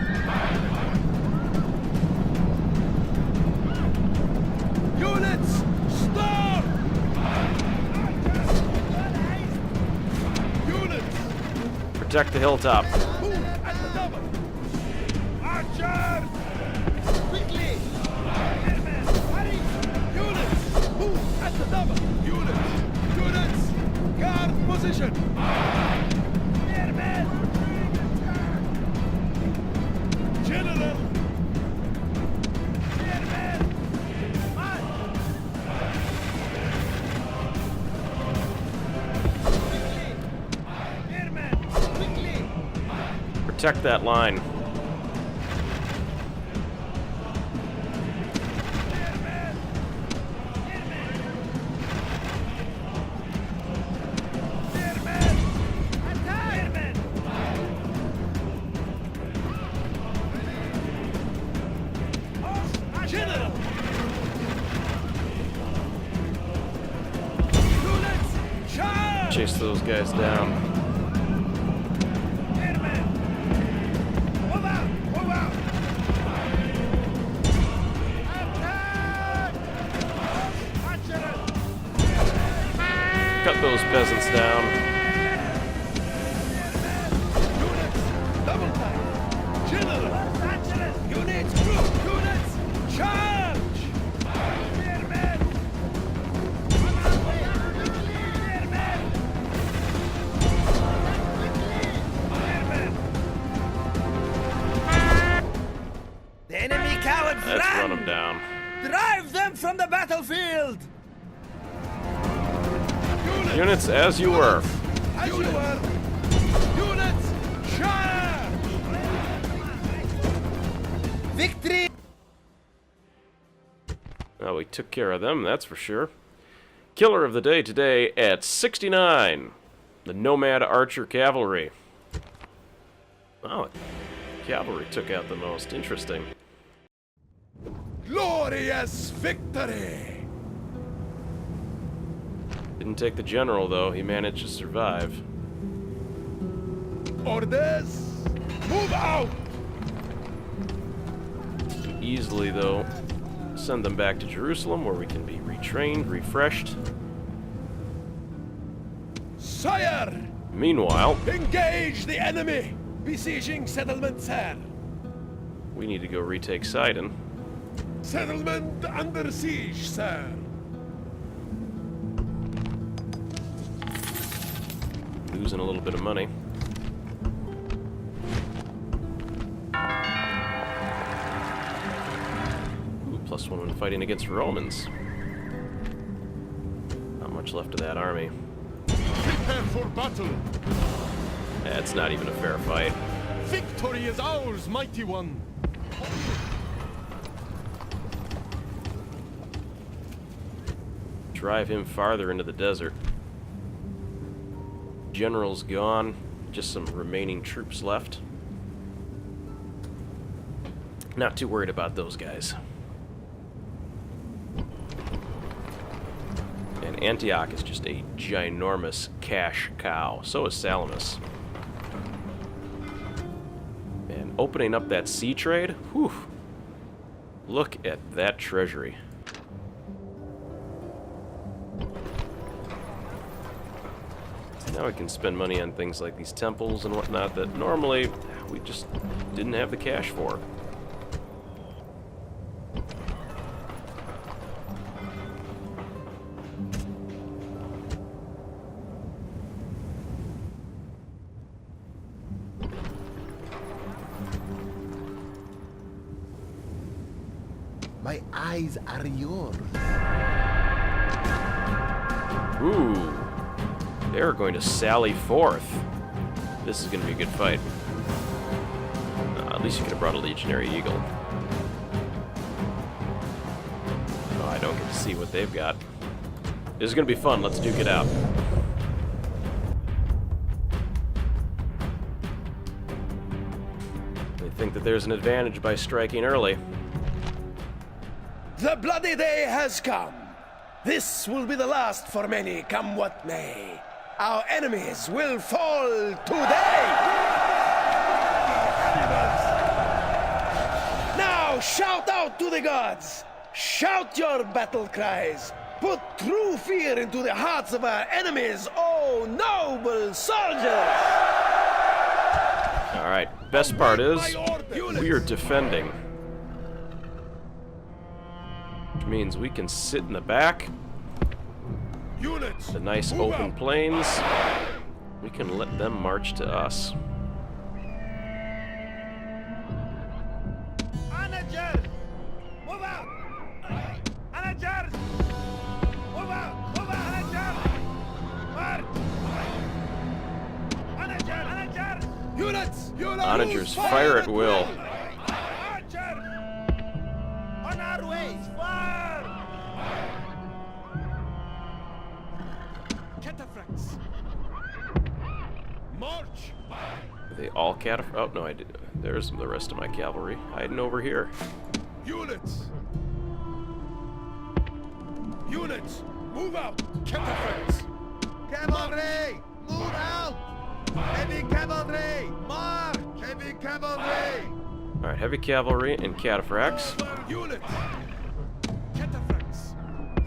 [SPEAKER 3] Units, stop! Units,
[SPEAKER 1] Protect the hilltop.
[SPEAKER 3] move at the double! Archers! Quickly! Hurry! Units, move at the double! Units, guard position! General!
[SPEAKER 1] Protect that line.
[SPEAKER 3] General! Units, charge!
[SPEAKER 1] Chase those guys down.
[SPEAKER 3] Move out! Move out! Attack!
[SPEAKER 1] Cut those peasants down.
[SPEAKER 3] Units, double time! General! Units, group! Units, charge!
[SPEAKER 5] The enemy cowards
[SPEAKER 1] Let's run
[SPEAKER 5] run!
[SPEAKER 1] them down.
[SPEAKER 5] Drive them from the battlefield!
[SPEAKER 1] Units, as you were.
[SPEAKER 3] As you were! Units, charge!
[SPEAKER 5] Victory!
[SPEAKER 1] Well, we took care of them, that's for sure. Killer of the day today at 69. The Nomad Archer Cavalry. Oh, cavalry took out the most. Interesting.
[SPEAKER 3] Glorious victory!
[SPEAKER 1] Didn't take the general, though. He managed to survive.
[SPEAKER 3] Orders, move out!
[SPEAKER 1] Easily, though, send them back to Jerusalem, where we can be retrained, refreshed.
[SPEAKER 3] Sire!
[SPEAKER 1] Meanwhile,
[SPEAKER 3] Engage the enemy! Besieging settlement, sir!
[SPEAKER 1] we need to go retake Sidon.
[SPEAKER 3] Settlement under siege, sir!
[SPEAKER 1] Losing a little bit of money. Ooh, +1 when fighting against Romans. Not much left of that army.
[SPEAKER 2] Prepare for battle.
[SPEAKER 1] That's not even a fair fight.
[SPEAKER 2] Victory is ours, mighty one.
[SPEAKER 1] Drive him farther into the desert. General's gone. Just some remaining troops left. Not too worried about those guys. And Antioch is just a ginormous cash cow. So is Salamis. And opening up that sea trade, whew. Look at that treasury. Now we can spend money on things like these temples and whatnot that normally we just didn't have the cash for.
[SPEAKER 9] My eyes are yours.
[SPEAKER 1] Ooh. They're going to sally forth. This is going to be a good fight. At least you could have brought a Legionary Eagle. Oh, I don't get to see what they've got. This is going to be fun. Let's duke it out. They think that there's an advantage by striking early.
[SPEAKER 3] The bloody day has come. This will be the last for many, come what may. Our enemies will fall today! Now shout out to the gods! Shout your battle cries! Put true fear into the hearts of our enemies, oh noble soldiers!
[SPEAKER 1] Alright, best part is, we are defending. Which means we can sit in the back. The nice open plains. We can let them march to us.
[SPEAKER 7] Manager! Move out! Manager! Move out! Move out! Manager! March! Manager! Manager! Units! Units!
[SPEAKER 1] Onagers fire at will.
[SPEAKER 7] Archer! On our way! Fire! Cataphracts! March!
[SPEAKER 1] Are they all oh no, I did. There's the rest of my cavalry hiding over here.
[SPEAKER 2] Units! Units! Move out! Cataphracts!
[SPEAKER 7] Cavalry! Move out! Heavy cavalry! March! Heavy cavalry!
[SPEAKER 1] Alright, heavy cavalry and cataphracts.
[SPEAKER 2] Units! Cataphracts!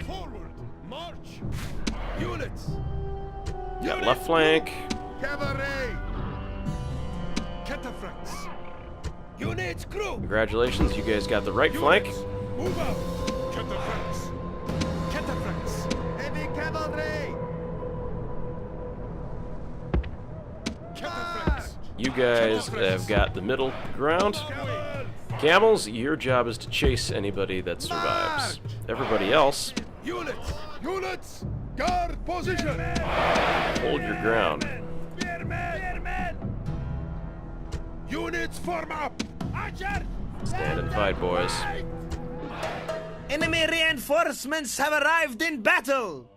[SPEAKER 2] Forward! March! Units!
[SPEAKER 1] Got left flank.
[SPEAKER 7] Cavalry!
[SPEAKER 2] Cataphracts!
[SPEAKER 3] Units, crew!
[SPEAKER 1] Congratulations, you guys got the right flank.
[SPEAKER 2] Move out! Cataphracts! Cataphracts!
[SPEAKER 7] Heavy cavalry!
[SPEAKER 2] Cataphracts!
[SPEAKER 1] You guys have got the middle ground. Camels, your job is to chase anybody that survives. Everybody else,
[SPEAKER 2] Units! Units! Guard position!
[SPEAKER 1] hold your ground.
[SPEAKER 7] Spearmen!
[SPEAKER 2] Units form up!
[SPEAKER 7] Archer!
[SPEAKER 1] Stand and fight, boys.
[SPEAKER 5] Enemy reinforcements have arrived in battle!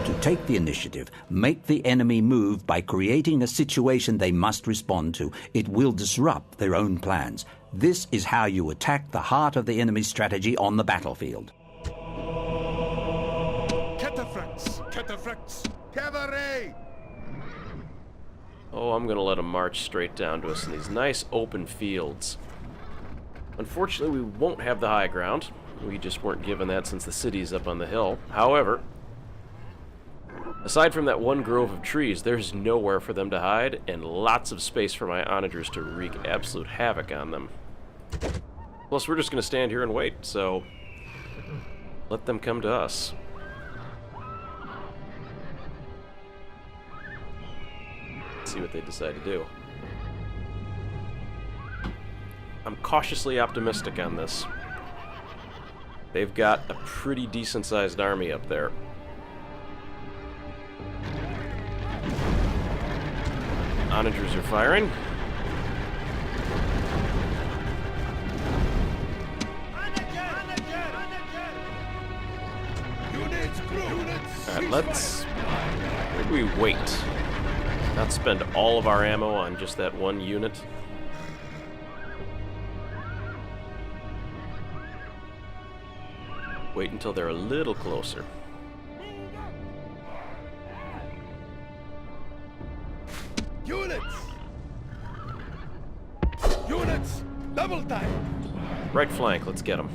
[SPEAKER 4] To take the initiative, make the enemy move by creating a situation they must respond to. It will disrupt their own plans. This is how you attack the heart of the enemy's strategy on the battlefield.
[SPEAKER 2] Cataphracts! Cataphracts!
[SPEAKER 7] Cavalry!
[SPEAKER 1] Oh, I'm gonna let them march straight down to us in these nice open fields. Unfortunately, we won't have the high ground. We just weren't given that since the city's up on the hill. However, aside from that one grove of trees, there's nowhere for them to hide, and lots of space for my onagers to wreak absolute havoc on them. Plus, we're just gonna stand here and wait, so let them come to us. See what they decide to do. I'm cautiously optimistic on this. They've got a pretty decent-sized army up there. Onagers are firing.
[SPEAKER 2] Units! Crew! Units!
[SPEAKER 1] Alright, let's... maybe we wait. Not spend all of our ammo on just that one unit. Wait until they're a little closer.
[SPEAKER 2] Units! Units! Double time!
[SPEAKER 1] Right flank, let's get them.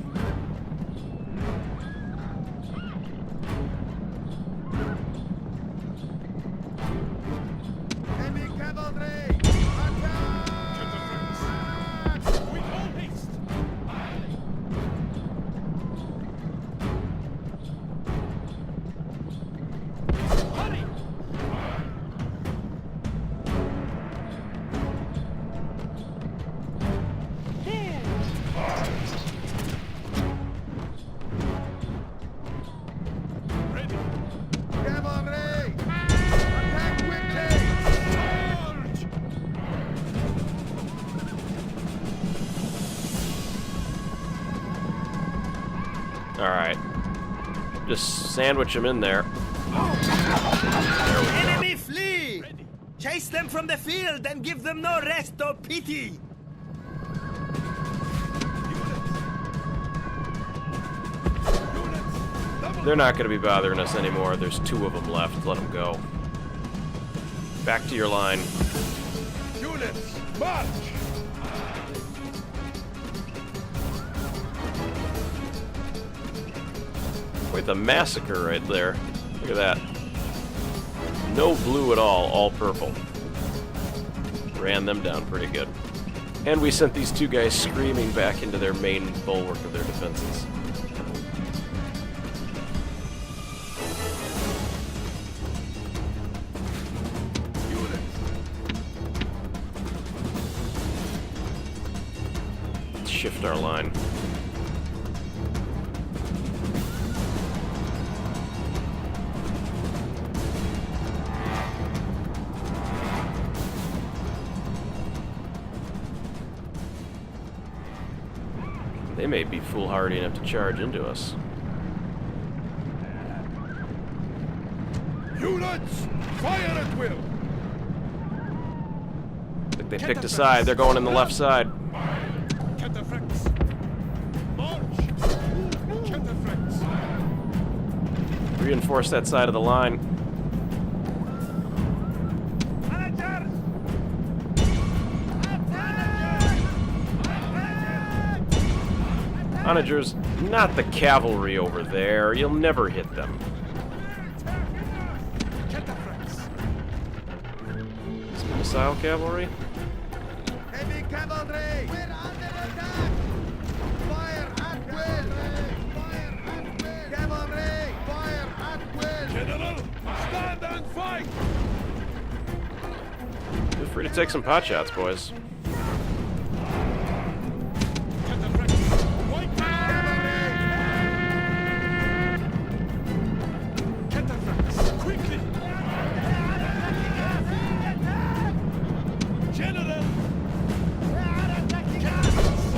[SPEAKER 7] Heavy cavalry!
[SPEAKER 2] Cataphracts! With all haste! Hurry!
[SPEAKER 1] Just sandwich them in there.
[SPEAKER 5] Enemy flee! Chase them from the field and give them no rest or pity!
[SPEAKER 1] They're not going to be bothering us anymore. There's 2 of them left. Let them go. Back to your line.
[SPEAKER 2] Units, march!
[SPEAKER 1] Quite the massacre right there. Look at that. No blue at all purple. Ran them down pretty good. And we sent these 2 guys screaming back into their main bulwark of their defenses. Let's shift our line. They may be foolhardy enough to charge into us.
[SPEAKER 2] Units, fire at will!
[SPEAKER 1] Like they picked a side. They're going in the left side.
[SPEAKER 2] Cataphracts! March! Cataphracts!
[SPEAKER 1] Reinforce that side of the line. Onagers, not the cavalry over there. You'll never hit them. Some missile cavalry?
[SPEAKER 7] Heavy cavalry! We're under attack! Fire at will! Fire at will! Cavalry! Fire at will!
[SPEAKER 2] General, stand and fight!
[SPEAKER 1] Feel free to take some pot shots, boys.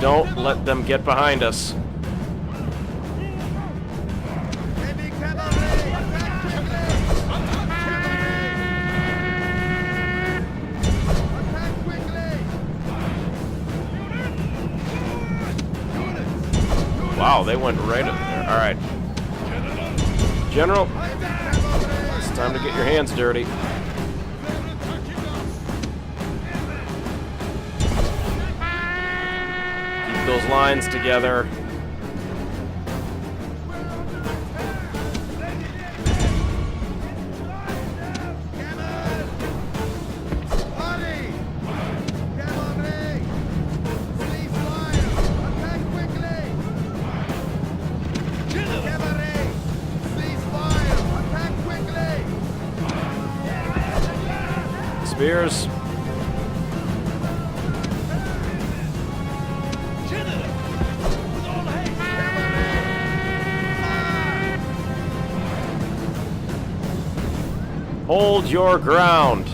[SPEAKER 1] Don't let them get behind us.
[SPEAKER 7] Heavy cavalry! Attack quickly! Attack quickly!
[SPEAKER 1] Wow, they went right up there. Alright. General, it's time to get your hands dirty. Those lines together. Spears. Hold your ground.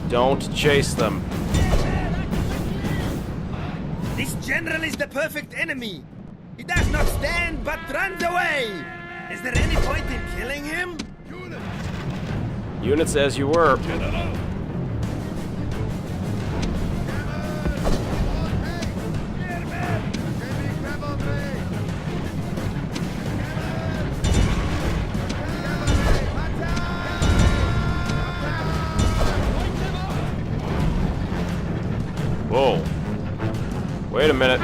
[SPEAKER 1] Don't chase them.
[SPEAKER 5] This general is the perfect enemy. He does not stand but runs away. Is there any point in killing him?
[SPEAKER 1] Units as you were. Whoa. Wait a minute.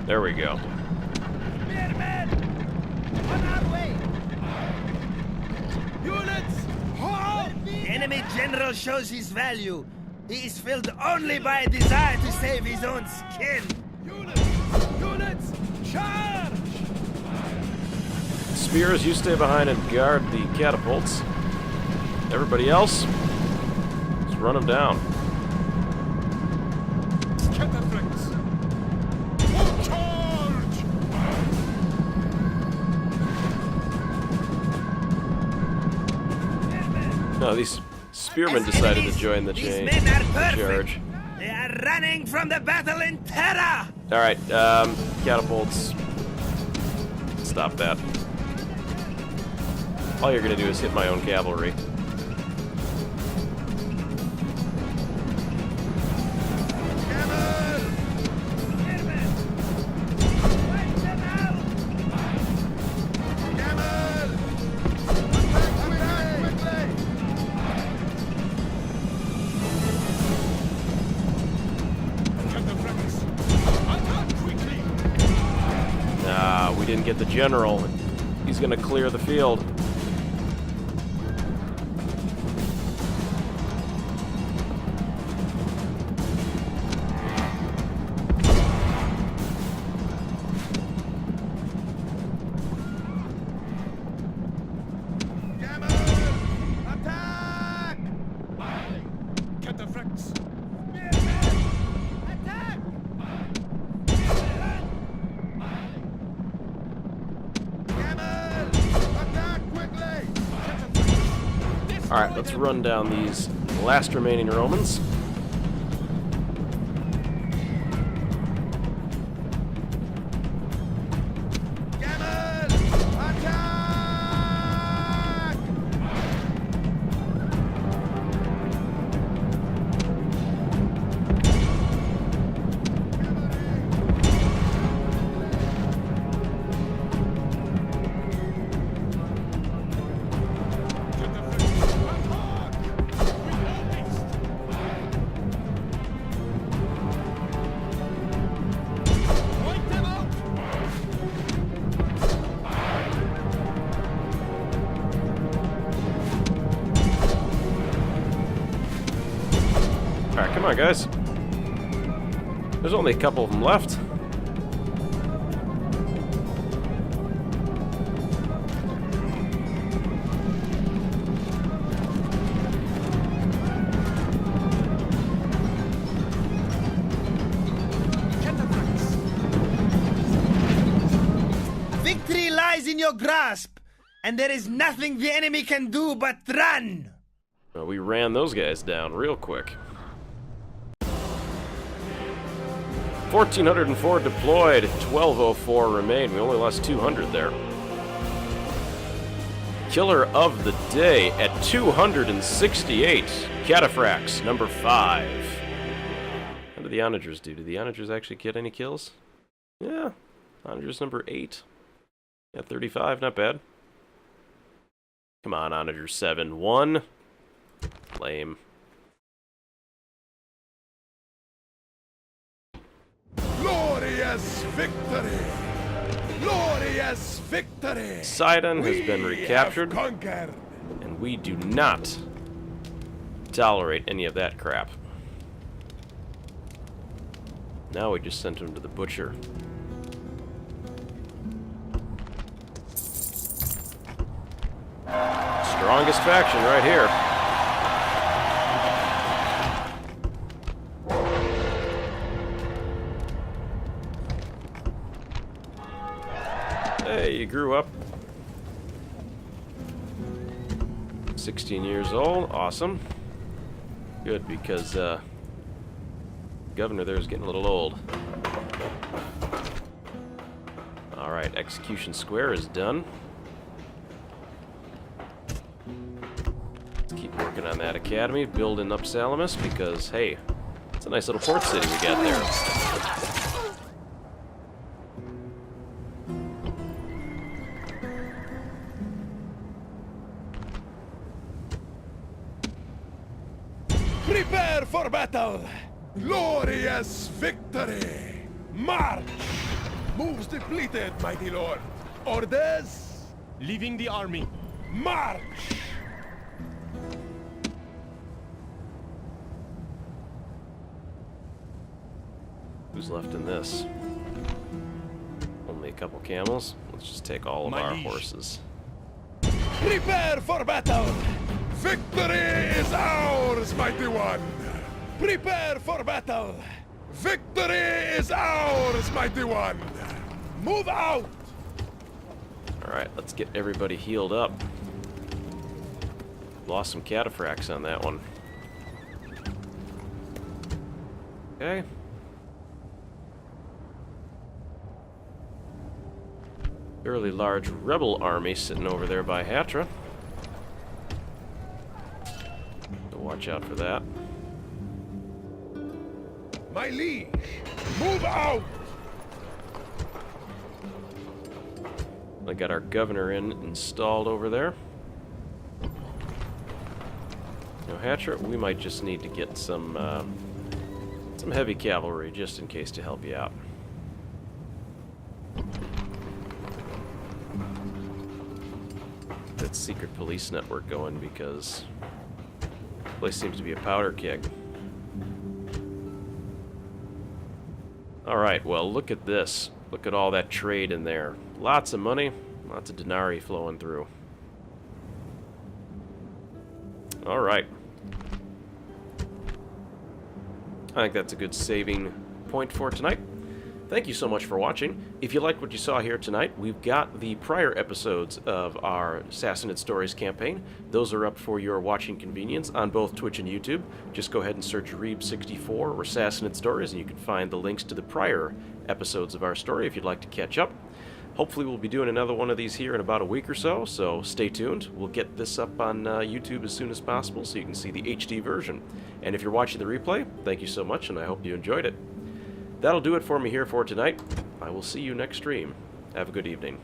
[SPEAKER 1] There we go.
[SPEAKER 7] Spearmen! On our way! Units! Halt!
[SPEAKER 5] The enemy general shows his value. He is filled only by a desire to save his own skin.
[SPEAKER 7] Units! Units! Charge!
[SPEAKER 1] spears, you stay behind and guard the catapults. Everybody else, let's run them down.
[SPEAKER 2] Cataphracts! Full charge!
[SPEAKER 1] No, these spearmen decided to join the
[SPEAKER 5] These
[SPEAKER 1] chain.
[SPEAKER 5] men are perfect.
[SPEAKER 1] Charge.
[SPEAKER 5] They are running from the battle in terror.
[SPEAKER 1] All right, catapults. Stop that. All you're gonna do is hit my own cavalry. We didn't get the general. He's gonna clear the field.
[SPEAKER 7] Attack!
[SPEAKER 2] Cataphracts!
[SPEAKER 7] Attack!
[SPEAKER 1] Alright, let's run down these last remaining Romans. Alright, come on, guys. There's only a couple of them left.
[SPEAKER 5] Victory lies in your grasp, and there is nothing the enemy can do but run.
[SPEAKER 1] Well, we ran those guys down real quick. 1,404 deployed, 1,204 remain. We only lost 200 there. Killer of the day at 268. Cataphracts, number 5. How did the onagers do? Did the onagers actually get any kills? Yeah, onagers number 8. At 35, not bad. Come on, onager 7. 1. Lame.
[SPEAKER 3] Glorious victory! Glorious victory!
[SPEAKER 1] Sidon has been recaptured,
[SPEAKER 3] Conquered!
[SPEAKER 1] and we do not tolerate any of that crap. Now we just sent him to the butcher. Strongest faction right here. Hey, you grew up. 16 years old, awesome. Good, because governor there is getting a little old. Alright, Execution Square is done. Let's keep working on that academy, building up Salamis, because, hey, it's a nice little port city we got there.
[SPEAKER 3] Prepare for battle! Glorious victory! March! Moves depleted, mighty lord. Orders?
[SPEAKER 2] Leaving the army.
[SPEAKER 3] March!
[SPEAKER 1] Who's left in this? Only a couple camels. Let's just take all of our horses.
[SPEAKER 3] Prepare for battle!
[SPEAKER 2] Victory is ours, mighty one!
[SPEAKER 3] Prepare for battle!
[SPEAKER 2] Victory is ours, mighty one!
[SPEAKER 3] Move out!
[SPEAKER 1] Alright, let's get everybody healed up. Lost some cataphracts on that one. Okay. Fairly large rebel army sitting over there by Hatra. So watch out for that.
[SPEAKER 2] My liege, move out!
[SPEAKER 1] I got our governor installed over there. Now, Hatra, we might just need to get some heavy cavalry just in case to help you out. That secret police network going because the place seems to be a powder keg. Alright, well, look at this. Look at all that trade in there. Lots of money, lots of denarii flowing through. Alright. I think that's a good saving point for tonight. Thank you so much for watching. If you liked what you saw here tonight, we've got the prior episodes of our Sassanid Stories campaign. Those are up for your watching convenience on both Twitch and YouTube. Just go ahead and search Reeb64 or Sassanid Stories, and you can find the links to the prior episodes of our story if you'd like to catch up. Hopefully we'll be doing another one of these here in about a week or so, so stay tuned. We'll get this up on YouTube as soon as possible so you can see the HD version. And if you're watching the replay, thank you so much, and I hope you enjoyed it. That'll do it for me here for tonight. I will see you next stream. Have a good evening.